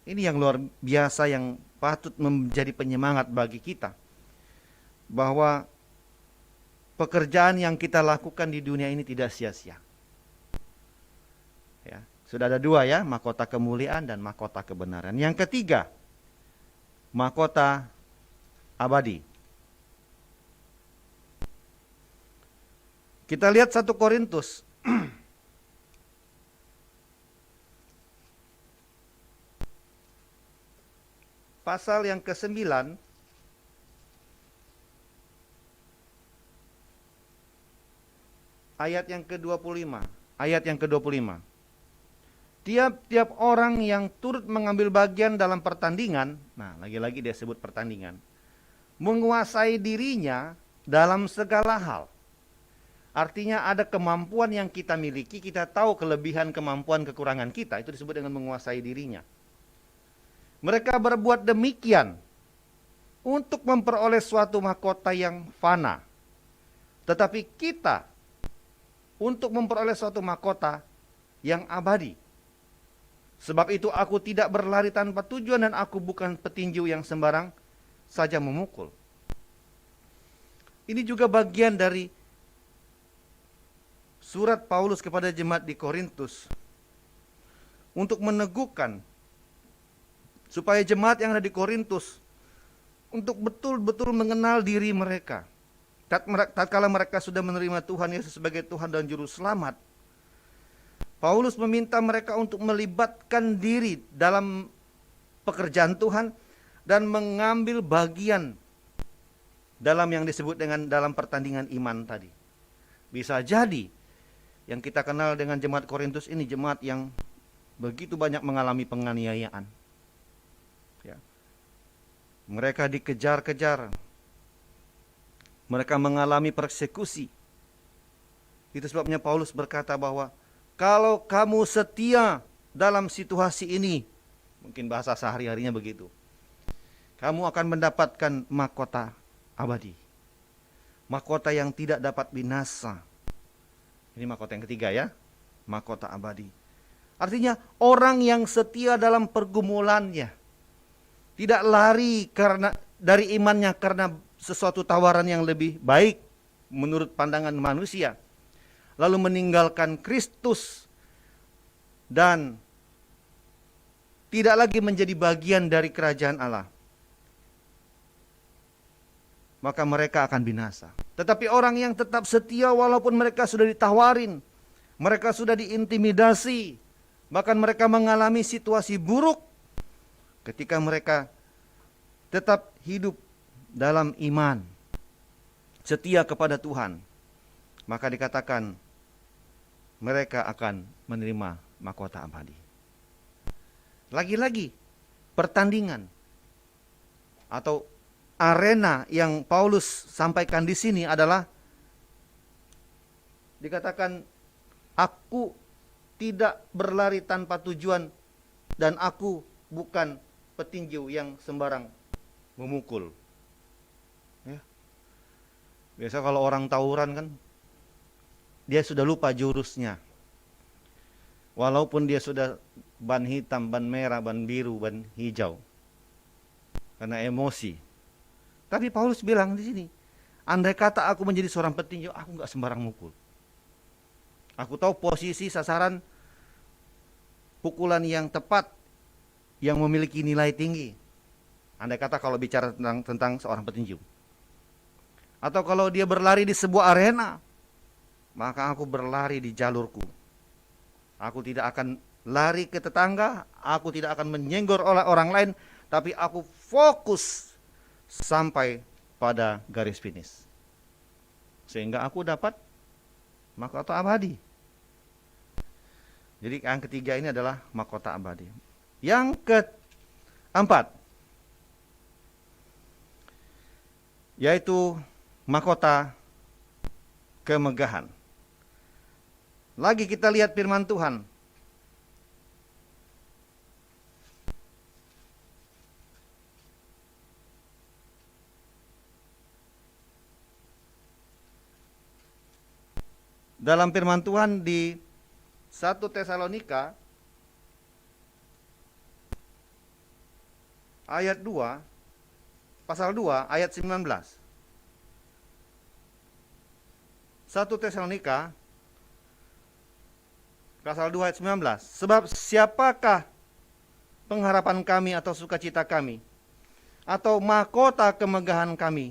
Ini yang luar biasa, yang patut menjadi penyemangat bagi kita, bahwa pekerjaan yang kita lakukan di dunia ini tidak sia-sia. Ya, sudah ada dua ya, mahkota kemuliaan dan mahkota kebenaran. Yang ketiga, mahkota abadi. Kita lihat 1 Korintus pasal yang ke-9 ayat yang ke-25. Ayat yang ke-25. Tiap-tiap orang yang turut mengambil bagian dalam pertandingan, nah lagi-lagi dia sebut pertandingan, menguasai dirinya dalam segala hal. Artinya ada kemampuan yang kita miliki, kita tahu kelebihan, kemampuan, kekurangan kita, itu disebut dengan menguasai dirinya. Mereka berbuat demikian untuk memperoleh suatu mahkota yang fana. Tetapi kita untuk memperoleh suatu mahkota yang abadi. Sebab itu aku tidak berlari tanpa tujuan dan aku bukan petinju yang sembarang saja memukul. Ini juga bagian dari surat Paulus kepada jemaat di Korintus untuk meneguhkan supaya jemaat yang ada di Korintus untuk betul-betul mengenal diri mereka. Tatkala mereka sudah menerima Tuhan Yesus sebagai Tuhan dan Juru Selamat, Paulus meminta mereka untuk melibatkan diri dalam pekerjaan Tuhan dan mengambil bagian dalam yang disebut dengan dalam pertandingan iman tadi. Bisa jadi yang kita kenal dengan jemaat Korintus ini jemaat yang begitu banyak mengalami penganiayaan. Ya. Mereka dikejar-kejar. Mereka mengalami persekusi. Itu sebabnya Paulus berkata bahwa kalau kamu setia dalam situasi ini, mungkin bahasa sehari-harinya begitu, kamu akan mendapatkan mahkota abadi. Mahkota yang tidak dapat binasa, Ini mahkota yang ketiga ya, mahkota abadi. Artinya orang yang setia dalam pergumulannya, tidak lari dari imannya karena sesuatu tawaran yang lebih baik menurut pandangan manusia, lalu meninggalkan Kristus dan tidak lagi menjadi bagian dari kerajaan Allah, maka mereka akan binasa. Tetapi orang yang tetap setia walaupun mereka sudah ditawarin, mereka sudah diintimidasi, bahkan mereka mengalami situasi buruk, ketika mereka tetap hidup dalam iman, setia kepada Tuhan, maka dikatakan mereka akan menerima mahkota abadi. Lagi-lagi pertandingan atau arena yang Paulus sampaikan di sini adalah dikatakan, aku tidak berlari tanpa tujuan dan aku bukan petinju yang sembarang memukul. Ya. Biasa kalau orang tawuran kan, dia sudah lupa jurusnya. Walaupun dia sudah ban hitam, ban merah, ban biru, ban hijau, karena emosi. Tapi Paulus bilang di sini, andai kata aku menjadi seorang petinju, aku nggak sembarang mukul. Aku tahu posisi sasaran pukulan yang tepat, yang memiliki nilai tinggi. Andai kata kalau bicara tentang seorang petinju. Atau kalau dia berlari di sebuah arena, maka aku berlari di jalurku. Aku tidak akan lari ke tetangga, aku tidak akan menyenggol oleh orang lain, tapi aku fokus sampai pada garis finish. Sehingga aku dapat mahkota abadi. Jadi yang ketiga ini adalah mahkota abadi. Yang keempat, yaitu mahkota kemegahan. Lagi kita lihat firman Tuhan. Dalam firman Tuhan di 1 Tesalonika ayat 2, pasal 2 ayat 19. 1 Tesalonika pasal 2 ayat 19. Sebab siapakah pengharapan kami atau sukacita kami atau mahkota kemegahan kami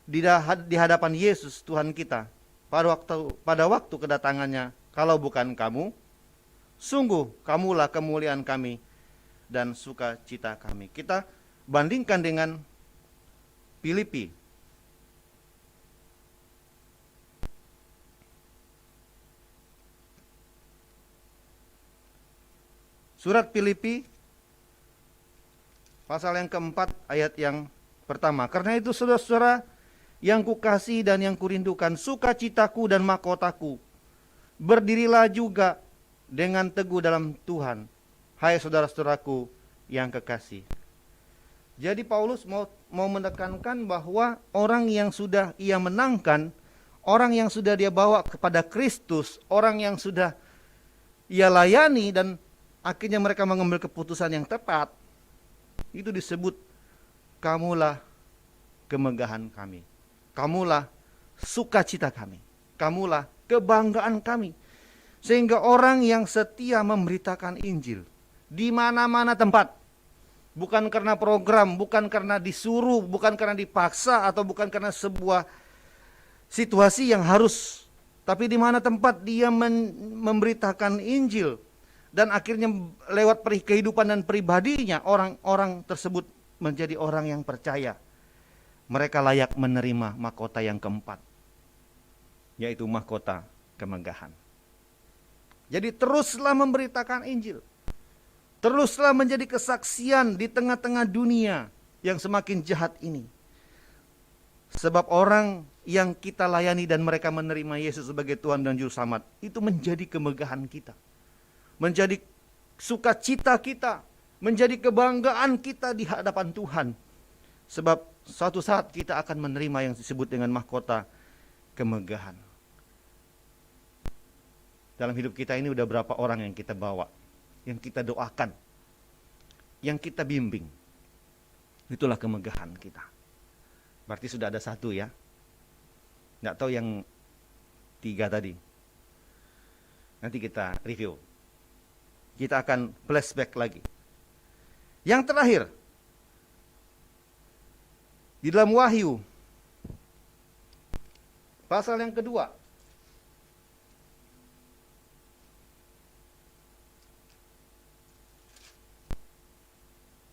di hadapan Yesus Tuhan kita pada waktu kedatangannya, kalau bukan kamu, sungguh kamulah kemuliaan kami dan sukacita kami. Kita bandingkan dengan Filipi. Surat Filipi pasal yang keempat ayat yang pertama. Karena itu saudara-saudara yang kukasihi dan yang kurindukan, sukacitaku dan mahkotaku, berdirilah juga dengan teguh dalam Tuhan, hai saudara-saudaraku yang kekasih. Jadi Paulus mau menekankan bahwa orang yang sudah ia menangkan, orang yang sudah dia bawa kepada Kristus, orang yang sudah ia layani dan akhirnya mereka mengambil keputusan yang tepat, itu disebut kamulah kemegahan kami, kamulah sukacita kami, kamulah kebanggaan kami. Sehingga orang yang setia memberitakan Injil di mana-mana tempat, bukan karena program, bukan karena disuruh, bukan karena dipaksa, atau bukan karena sebuah situasi yang harus, tapi di mana tempat dia memberitakan Injil, dan akhirnya lewat kehidupan dan pribadinya orang-orang tersebut menjadi orang yang percaya. Mereka layak menerima mahkota yang keempat, yaitu mahkota kemegahan. Jadi teruslah memberitakan Injil, teruslah menjadi kesaksian di tengah-tengah dunia yang semakin jahat ini. Sebab orang yang kita layani dan mereka menerima Yesus sebagai Tuhan dan Juru Selamat, itu menjadi kemegahan kita, menjadi sukacita kita, menjadi kebanggaan kita di hadapan Tuhan. Sebab suatu saat kita akan menerima yang disebut dengan mahkota kemegahan. dalam hidup kita ini udah berapa orang yang kita bawa, yang kita doakan, yang kita bimbing. Itulah kemegahan kita. Berarti sudah ada satu ya. Nggak tahu yang 3 tadi. Nanti kita review. Kita akan flashback lagi. Yang terakhir, di dalam Wahyu, pasal yang kedua,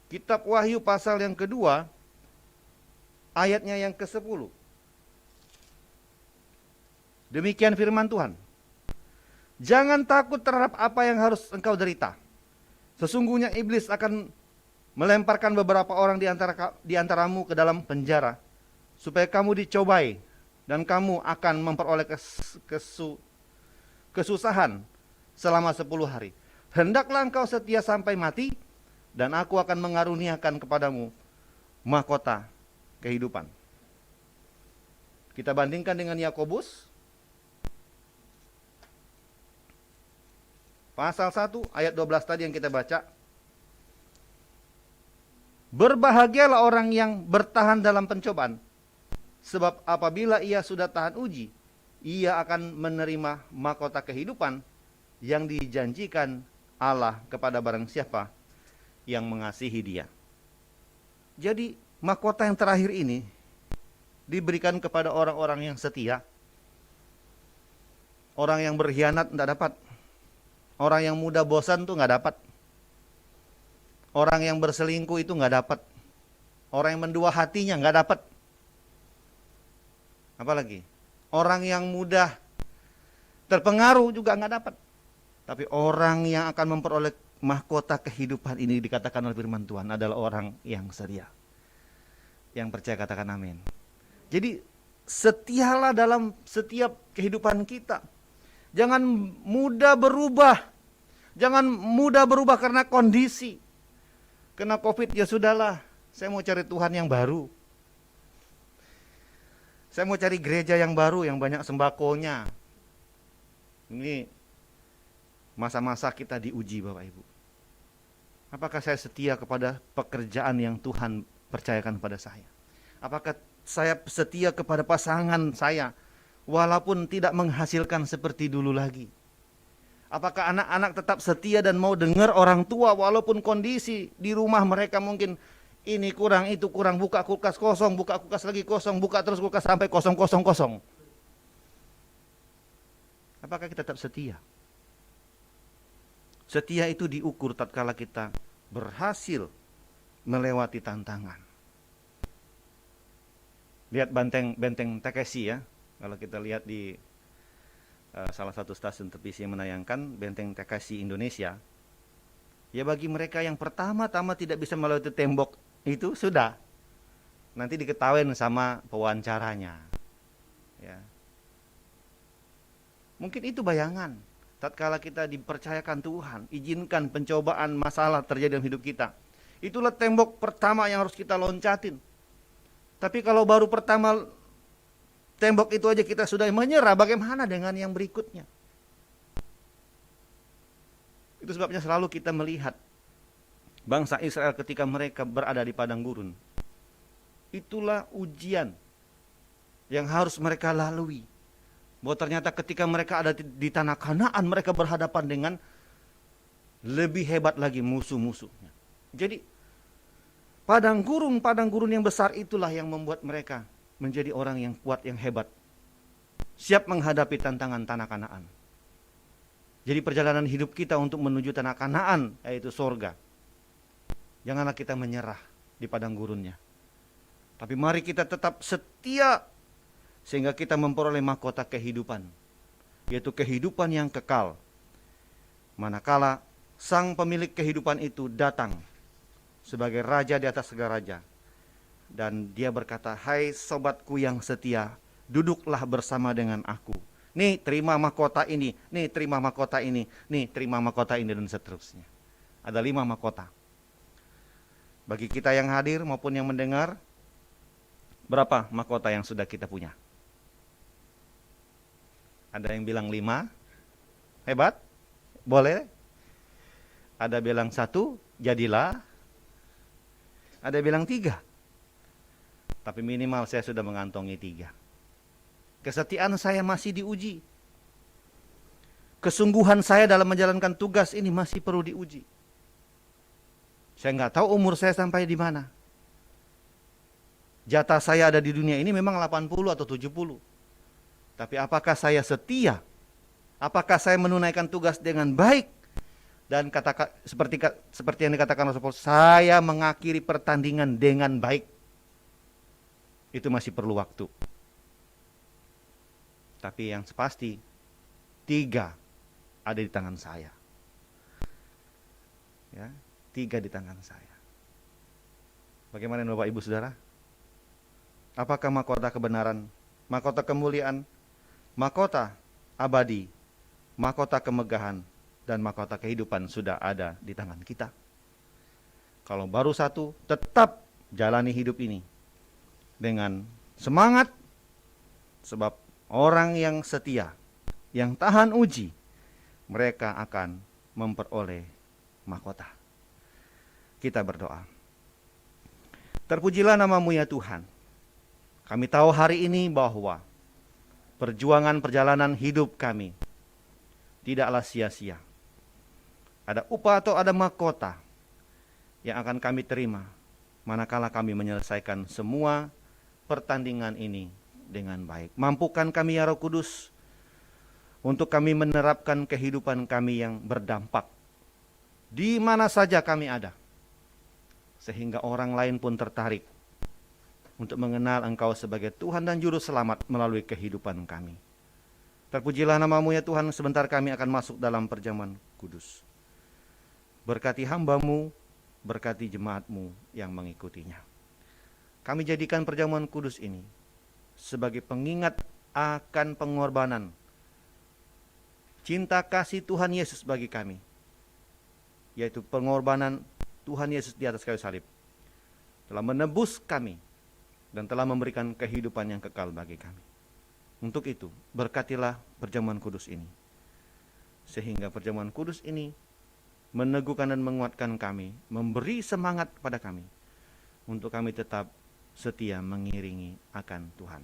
Kitab Wahyu pasal yang kedua, ayatnya yang ke-10. Demikian firman Tuhan. Jangan takut terhadap apa yang harus engkau derita. Sesungguhnya iblis akan melemparkan beberapa orang di antaramu ke dalam penjara, supaya kamu dicobai, dan kamu akan memperoleh kesusahan selama 10 hari. Hendaklah engkau setia sampai mati, dan aku akan mengaruniakan kepadamu mahkota kehidupan. Kita bandingkan dengan Yakobus pasal 1 ayat 12 tadi yang kita baca. Berbahagialah orang yang bertahan dalam pencobaan, sebab apabila ia sudah tahan uji, ia akan menerima mahkota kehidupan yang dijanjikan Allah kepada barang siapa yang mengasihi dia. Jadi mahkota yang terakhir ini diberikan kepada orang-orang yang setia. Orang yang berkhianat tidak dapat. Orang yang mudah bosan tuh nggak dapat. Orang yang berselingkuh itu nggak dapat. Orang yang mendua hatinya nggak dapat. Apalagi orang yang mudah terpengaruh juga nggak dapat. Tapi orang yang akan memperoleh mahkota kehidupan ini dikatakan oleh firman Tuhan adalah orang yang setia. Yang percaya katakan amin. Jadi setialah dalam setiap kehidupan kita. Jangan mudah berubah. Jangan mudah berubah karena kondisi. Kena COVID ya sudahlah. Saya mau cari Tuhan yang baru. Saya mau cari gereja yang baru yang banyak sembakonya. Ini masa-masa kita diuji Bapak Ibu. Apakah saya setia kepada pekerjaan yang Tuhan percayakan pada saya? Apakah saya setia kepada pasangan saya walaupun tidak menghasilkan seperti dulu lagi? Apakah anak-anak tetap setia dan mau dengar orang tua walaupun kondisi di rumah mereka mungkin ini kurang, itu kurang, buka kulkas kosong, buka kulkas lagi kosong, buka terus kulkas sampai kosong. Apakah kita tetap setia? Setia itu diukur tatkala kita berhasil melewati tantangan. Lihat benteng Takeshi ya. Kalau kita lihat di salah satu stasiun televisi yang menayangkan benteng Takeshi Indonesia. Ya bagi mereka yang pertama-tama tidak bisa melewati tembok itu sudah. Nanti diketawain sama pewawancaranya. Ya. Mungkin itu bayangan. Tatkala kita dipercayakan Tuhan, izinkan pencobaan masalah terjadi dalam hidup kita. Itulah tembok pertama yang harus kita loncatin. Tapi kalau baru pertama tembok itu aja kita sudah menyerah, bagaimana dengan yang berikutnya? Itu sebabnya selalu kita melihat bangsa Israel ketika mereka berada di padang gurun. Itulah ujian yang harus mereka lalui. Bahwa ternyata ketika mereka ada di tanah Kanaan, mereka berhadapan dengan lebih hebat lagi musuh-musuhnya. Jadi padang gurun yang besar itulah yang membuat mereka menjadi orang yang kuat, yang hebat, siap menghadapi tantangan tanah Kanaan. Jadi perjalanan hidup kita untuk menuju tanah Kanaan, yaitu sorga, janganlah kita menyerah di padang gurunnya. Tapi mari kita tetap setia sehingga kita memperoleh mahkota kehidupan, yaitu kehidupan yang kekal. Manakala sang pemilik kehidupan itu datang sebagai raja di atas segala raja. Dan dia berkata, hai sobatku yang setia, duduklah bersama dengan aku. Nih terima mahkota ini, nih terima mahkota ini, nih terima mahkota ini, dan seterusnya. Ada 5 mahkota. Bagi kita yang hadir maupun yang mendengar, berapa mahkota yang sudah kita punya? Ada yang bilang 5, Hebat? Boleh? Ada bilang 1, jadilah. Ada bilang 3. Tapi minimal saya sudah mengantongi 3. Kesetiaan saya masih diuji. Kesungguhan saya dalam menjalankan tugas ini masih perlu diuji. Saya nggak tahu umur saya sampai di mana. Jatah saya ada di dunia ini memang 80 atau 70. Tapi apakah saya setia? Apakah saya menunaikan tugas dengan baik? Dan seperti yang dikatakan Rasul Paulus, saya mengakhiri pertandingan dengan baik. Itu masih perlu waktu. Tapi yang pasti 3 ada di tangan saya. Ya, 3 di tangan saya. Bagaimana Bapak Ibu Saudara? Apakah mahkota kebenaran, mahkota kemuliaan, mahkota abadi, mahkota kemegahan, dan mahkota kehidupan sudah ada di tangan kita? Kalau baru 1, tetap jalani hidup ini dengan semangat, sebab orang yang setia, yang tahan uji, mereka akan memperoleh mahkota. Kita berdoa. Terpujilah nama-Mu ya Tuhan. Kami tahu hari ini bahwa perjuangan perjalanan hidup kami tidaklah sia-sia. Ada upah atau ada mahkota yang akan kami terima manakala kami menyelesaikan semua pertandingan ini dengan baik. Mampukan kami ya Roh Kudus untuk kami menerapkan kehidupan kami yang berdampak di mana saja kami ada, sehingga orang lain pun tertarik untuk mengenal Engkau sebagai Tuhan dan Juru Selamat melalui kehidupan kami. Terpujilah nama-Mu ya Tuhan. Sebentar kami akan masuk dalam perjamuan kudus. Berkati hamba-Mu, berkati jemaat-Mu yang mengikutinya. Kami jadikan perjamuan kudus ini sebagai pengingat akan pengorbanan cinta kasih Tuhan Yesus bagi kami, yaitu pengorbanan Tuhan Yesus di atas kayu salib telah menebus kami dan telah memberikan kehidupan yang kekal bagi kami. Untuk itu, berkatilah perjamuan kudus ini, sehingga perjamuan kudus ini meneguhkan dan menguatkan kami, memberi semangat pada kami, untuk kami tetap setia mengiringi akan Tuhan.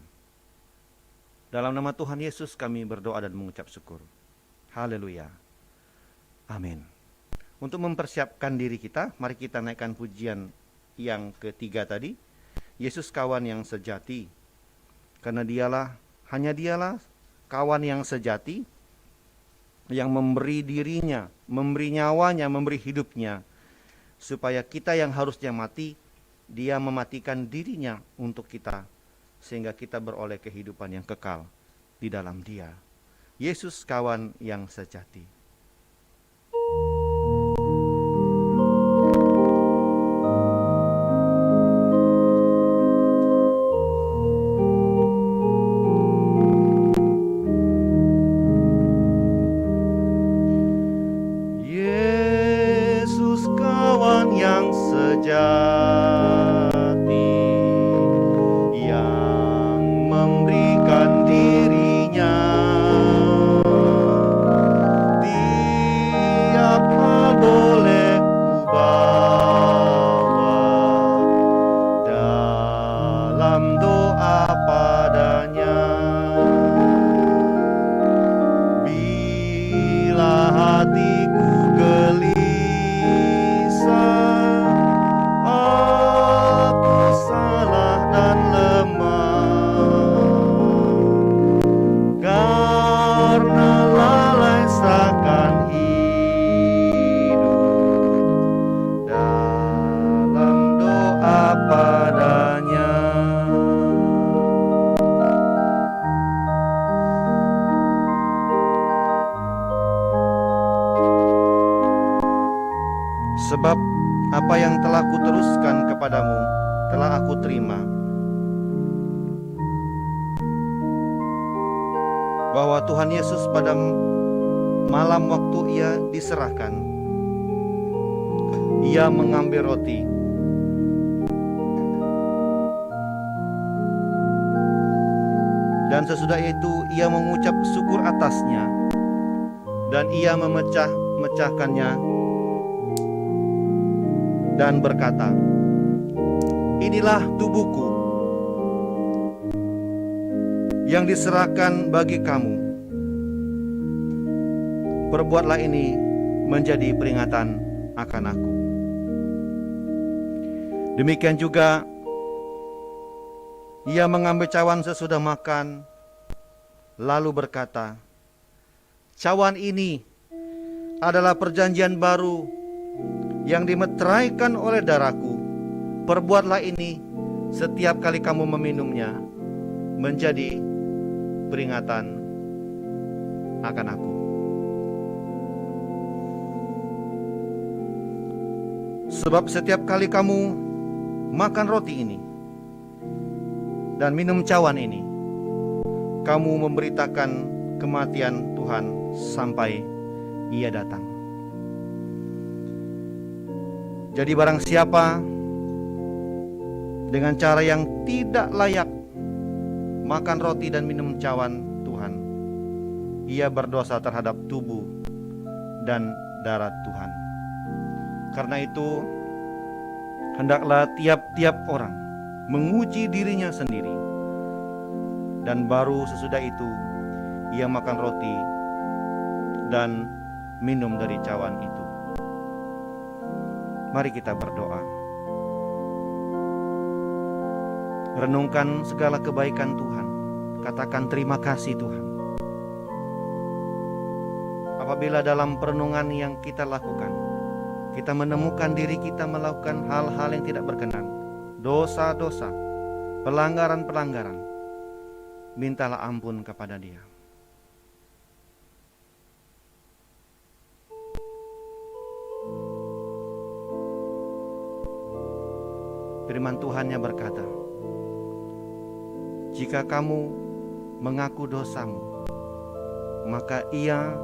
Dalam nama Tuhan Yesus kami berdoa dan mengucap syukur. Haleluya. Amin. Untuk mempersiapkan diri kita, mari kita naikkan pujian yang ketiga tadi. Yesus kawan yang sejati. Karena hanya dialah kawan yang sejati, yang memberi dirinya, memberi nyawanya, memberi hidupnya, supaya kita yang harusnya mati, dia mematikan dirinya untuk kita, sehingga kita beroleh kehidupan yang kekal di dalam dia. Yesus kawan yang sejati. Yesus kawan yang sejati, yang memberikan dirinya. Tiap hal boleh ku bawa dalam doa padanya. Bila hatiku gelisah, aku salah dan lemah, karena lalai seakan hidup dalam doa padanya. Sebab apa yang telah kuteruskan kepadamu telah aku terima, bahwa Tuhan Yesus pada malam waktu ia diserahkan, ia mengambil roti, dan sesudah itu ia mengucap syukur atasnya dan ia memecah-mecahkannya dan berkata, "Inilah tubuhku yang diserahkan bagi kamu. Perbuatlah ini menjadi peringatan akan aku." Demikian juga ia mengambil cawan sesudah makan, lalu berkata, "Cawan ini adalah perjanjian baru yang dimeteraikan oleh darahku. Perbuatlah ini setiap kali kamu meminumnya menjadi peringatan akan aku." Sebab setiap kali kamu makan roti ini dan minum cawan ini, kamu memberitakan kematian Tuhan sampai Ia datang. Jadi barang siapa dengan cara yang tidak layak makan roti dan minum cawan Tuhan, ia berdosa terhadap tubuh dan darah Tuhan. Karena itu, hendaklah tiap-tiap orang menguji dirinya sendiri, dan baru sesudah itu ia makan roti dan minum dari cawan itu. Mari kita berdoa. Renungkan segala kebaikan Tuhan. Katakan terima kasih Tuhan. Apabila dalam perenungan yang kita lakukan, kita menemukan diri kita melakukan hal-hal yang tidak berkenan, dosa-dosa, pelanggaran-pelanggaran, mintalah ampun kepada Dia. Firman Tuhan-Nya berkata, "Jika kamu mengaku dosamu, maka Ia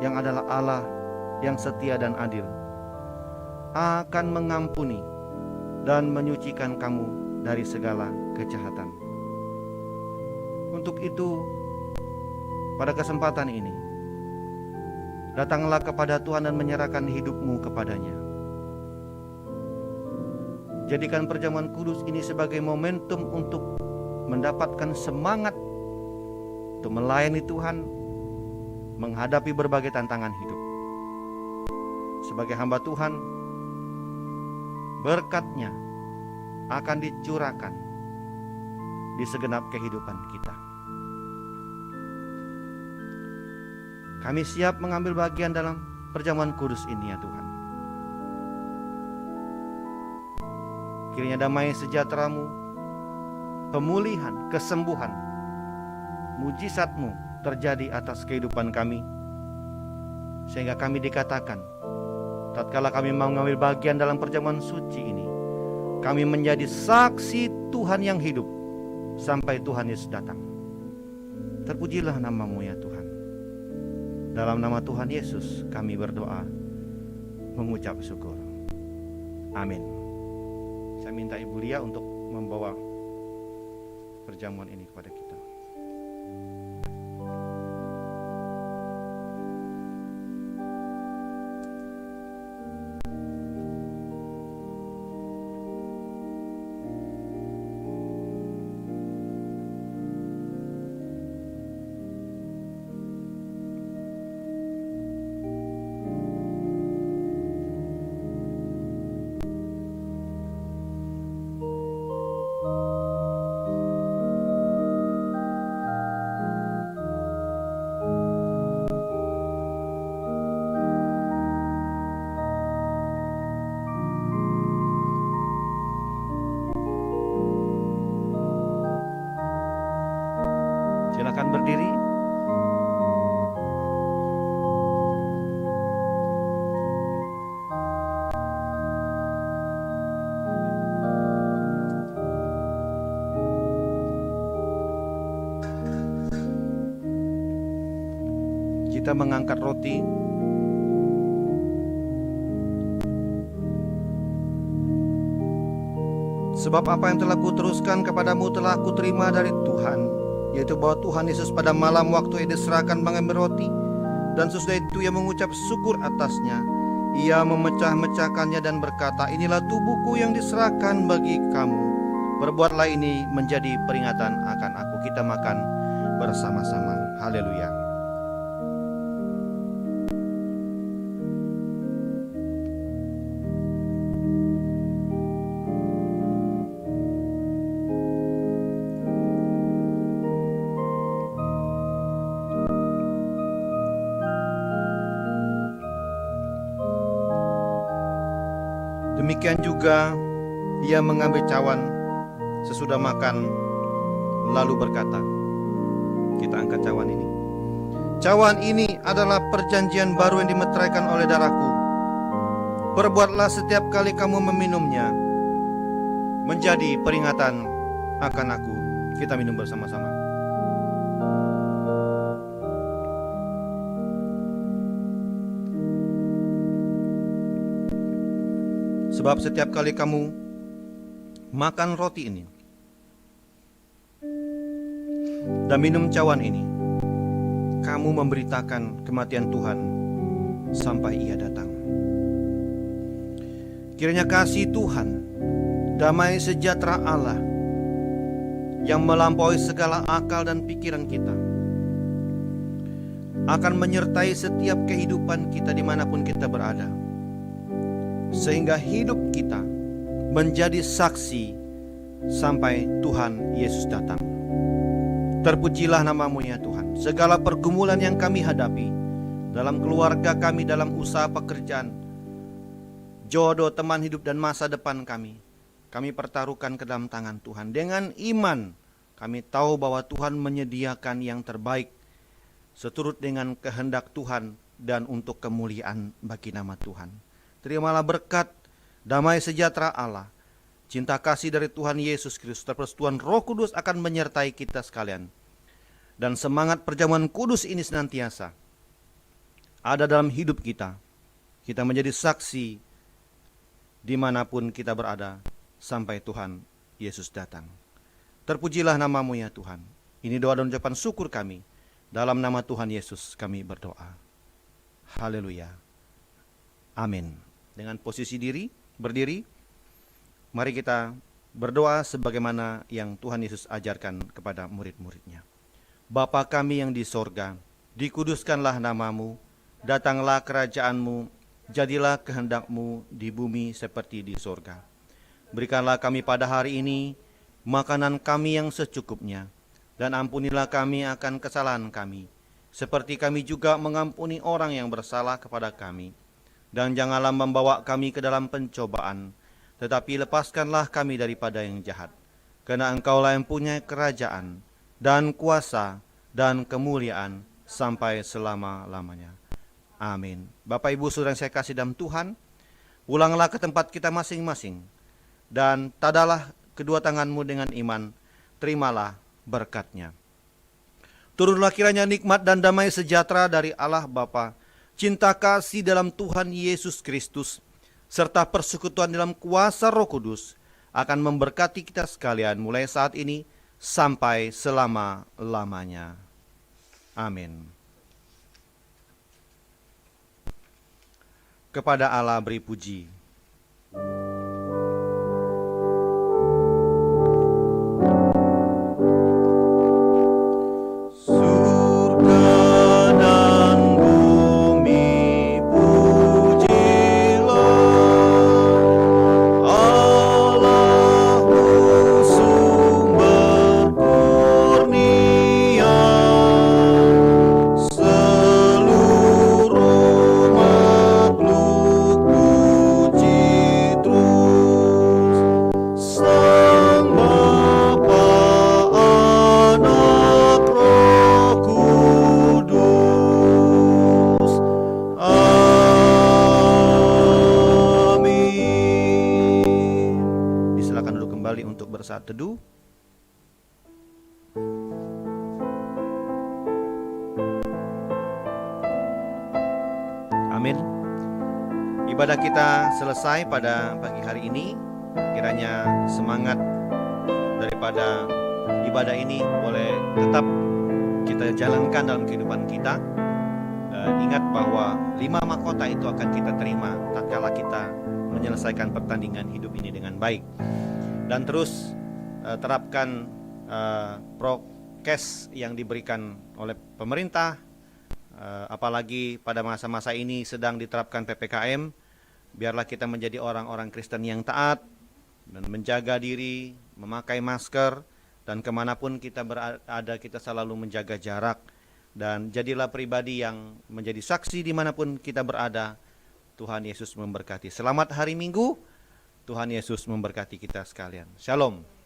yang adalah Allah yang setia dan adil akan mengampuni dan menyucikan kamu dari segala kejahatan." Untuk itu, pada kesempatan ini, datanglah kepada Tuhan dan menyerahkan hidupmu kepadanya. Jadikan perjamuan kudus ini sebagai momentum untuk mendapatkan semangat untuk melayani Tuhan, menghadapi berbagai tantangan hidup. Sebagai hamba Tuhan, berkat-Nya akan dicurahkan di segenap kehidupan kita. Kami siap mengambil bagian dalam perjamuan kudus ini ya Tuhan. Kiranya damai sejahtera-Mu, pemulihan, kesembuhan, mujizat-Mu terjadi atas kehidupan kami, sehingga kami dikatakan, tatkala kami mau mengambil bagian dalam perjamuan suci ini, kami menjadi saksi Tuhan yang hidup sampai Tuhan Yesus datang. Terpujilah nama-Mu ya Tuhan. Dalam nama Tuhan Yesus kami berdoa, mengucap syukur. Amin. Saya minta Ibu Lia untuk membawa perjamuan ini kepada kita. Silakan berdiri. Kita mengangkat roti. Sebab apa yang telah kuteruskan kepadamu telah kuterima dari Tuhan, yaitu bahwa Tuhan Yesus pada malam waktu ia diserahkan mengambil roti, dan sesudah itu ia mengucap syukur atasnya. Ia memecah-mecahkannya dan berkata, inilah tubuhku yang diserahkan bagi kamu. Perbuatlah ini menjadi peringatan akan aku. Kita makan bersama-sama. Haleluya. Demikian juga ia mengambil cawan sesudah makan, lalu berkata, kita angkat cawan ini. Cawan ini adalah perjanjian baru yang dimeteraikan oleh darahku. Perbuatlah setiap kali kamu meminumnya menjadi peringatan akan aku. Kita minum bersama-sama. Sebab setiap kali kamu makan roti ini dan minum cawan ini, kamu memberitakan kematian Tuhan sampai Ia datang. Kiranya kasih Tuhan, damai sejahtera Allah yang melampaui segala akal dan pikiran kita akan menyertai setiap kehidupan kita dimanapun kita berada, sehingga hidup kita menjadi saksi sampai Tuhan Yesus datang. Terpujilah nama-Mu ya Tuhan. Segala pergumulan yang kami hadapi dalam keluarga kami, dalam usaha pekerjaan, jodoh, teman hidup dan masa depan kami pertaruhkan ke dalam tangan Tuhan. Dengan iman kami tahu bahwa Tuhan menyediakan yang terbaik seturut dengan kehendak Tuhan dan untuk kemuliaan bagi nama Tuhan. Terimalah berkat, damai sejahtera Allah, cinta kasih dari Tuhan Yesus Kristus, persekutuan Roh Kudus akan menyertai kita sekalian. Dan semangat perjamuan kudus ini senantiasa ada dalam hidup kita. Kita menjadi saksi dimanapun kita berada sampai Tuhan Yesus datang. Terpujilah nama-Mu ya Tuhan. Ini doa dan ucapan syukur kami. Dalam nama Tuhan Yesus kami berdoa. Haleluya. Amin. Dengan posisi berdiri, mari kita berdoa sebagaimana yang Tuhan Yesus ajarkan kepada murid-muridnya. Bapa kami yang di sorga, dikuduskanlah nama-Mu, datanglah kerajaan-Mu, jadilah kehendak-Mu di bumi seperti di sorga. Berikanlah kami pada hari ini makanan kami yang secukupnya, dan ampunilah kami akan kesalahan kami, seperti kami juga mengampuni orang yang bersalah kepada kami. Dan janganlah membawa kami ke dalam pencobaan, tetapi lepaskanlah kami daripada yang jahat. Karena Engkaulah yang punya kerajaan, dan kuasa, dan kemuliaan, sampai selama-lamanya. Amin. Bapak Ibu Saudara yang saya kasih dalam Tuhan, pulanglah ke tempat kita masing-masing, dan tadalah kedua tanganmu dengan iman, terimalah berkat-Nya. Turunlah kiranya nikmat dan damai sejahtera dari Allah Bapa, cinta kasih dalam Tuhan Yesus Kristus, serta persekutuan dalam kuasa Roh Kudus akan memberkati kita sekalian mulai saat ini sampai selama-lamanya. Amin. Kepada Allah beri puji. Saat teduh, amin. Ibadah kita selesai pada pagi hari ini. Kiranya semangat daripada ibadah ini boleh tetap kita jalankan dalam kehidupan kita. ingat bahwa 5 mahkota itu akan kita terima tatkala kita menyelesaikan pertandingan hidup ini dengan baik. Dan terus terapkan prokes yang diberikan oleh pemerintah, apalagi pada masa-masa ini sedang diterapkan PPKM. Biarlah kita menjadi orang-orang Kristen yang taat dan menjaga diri, memakai masker, dan kemanapun kita berada kita selalu menjaga jarak. Dan jadilah pribadi yang menjadi saksi dimanapun kita berada. Tuhan Yesus memberkati. Selamat hari Minggu. Tuhan Yesus memberkati kita sekalian. Shalom.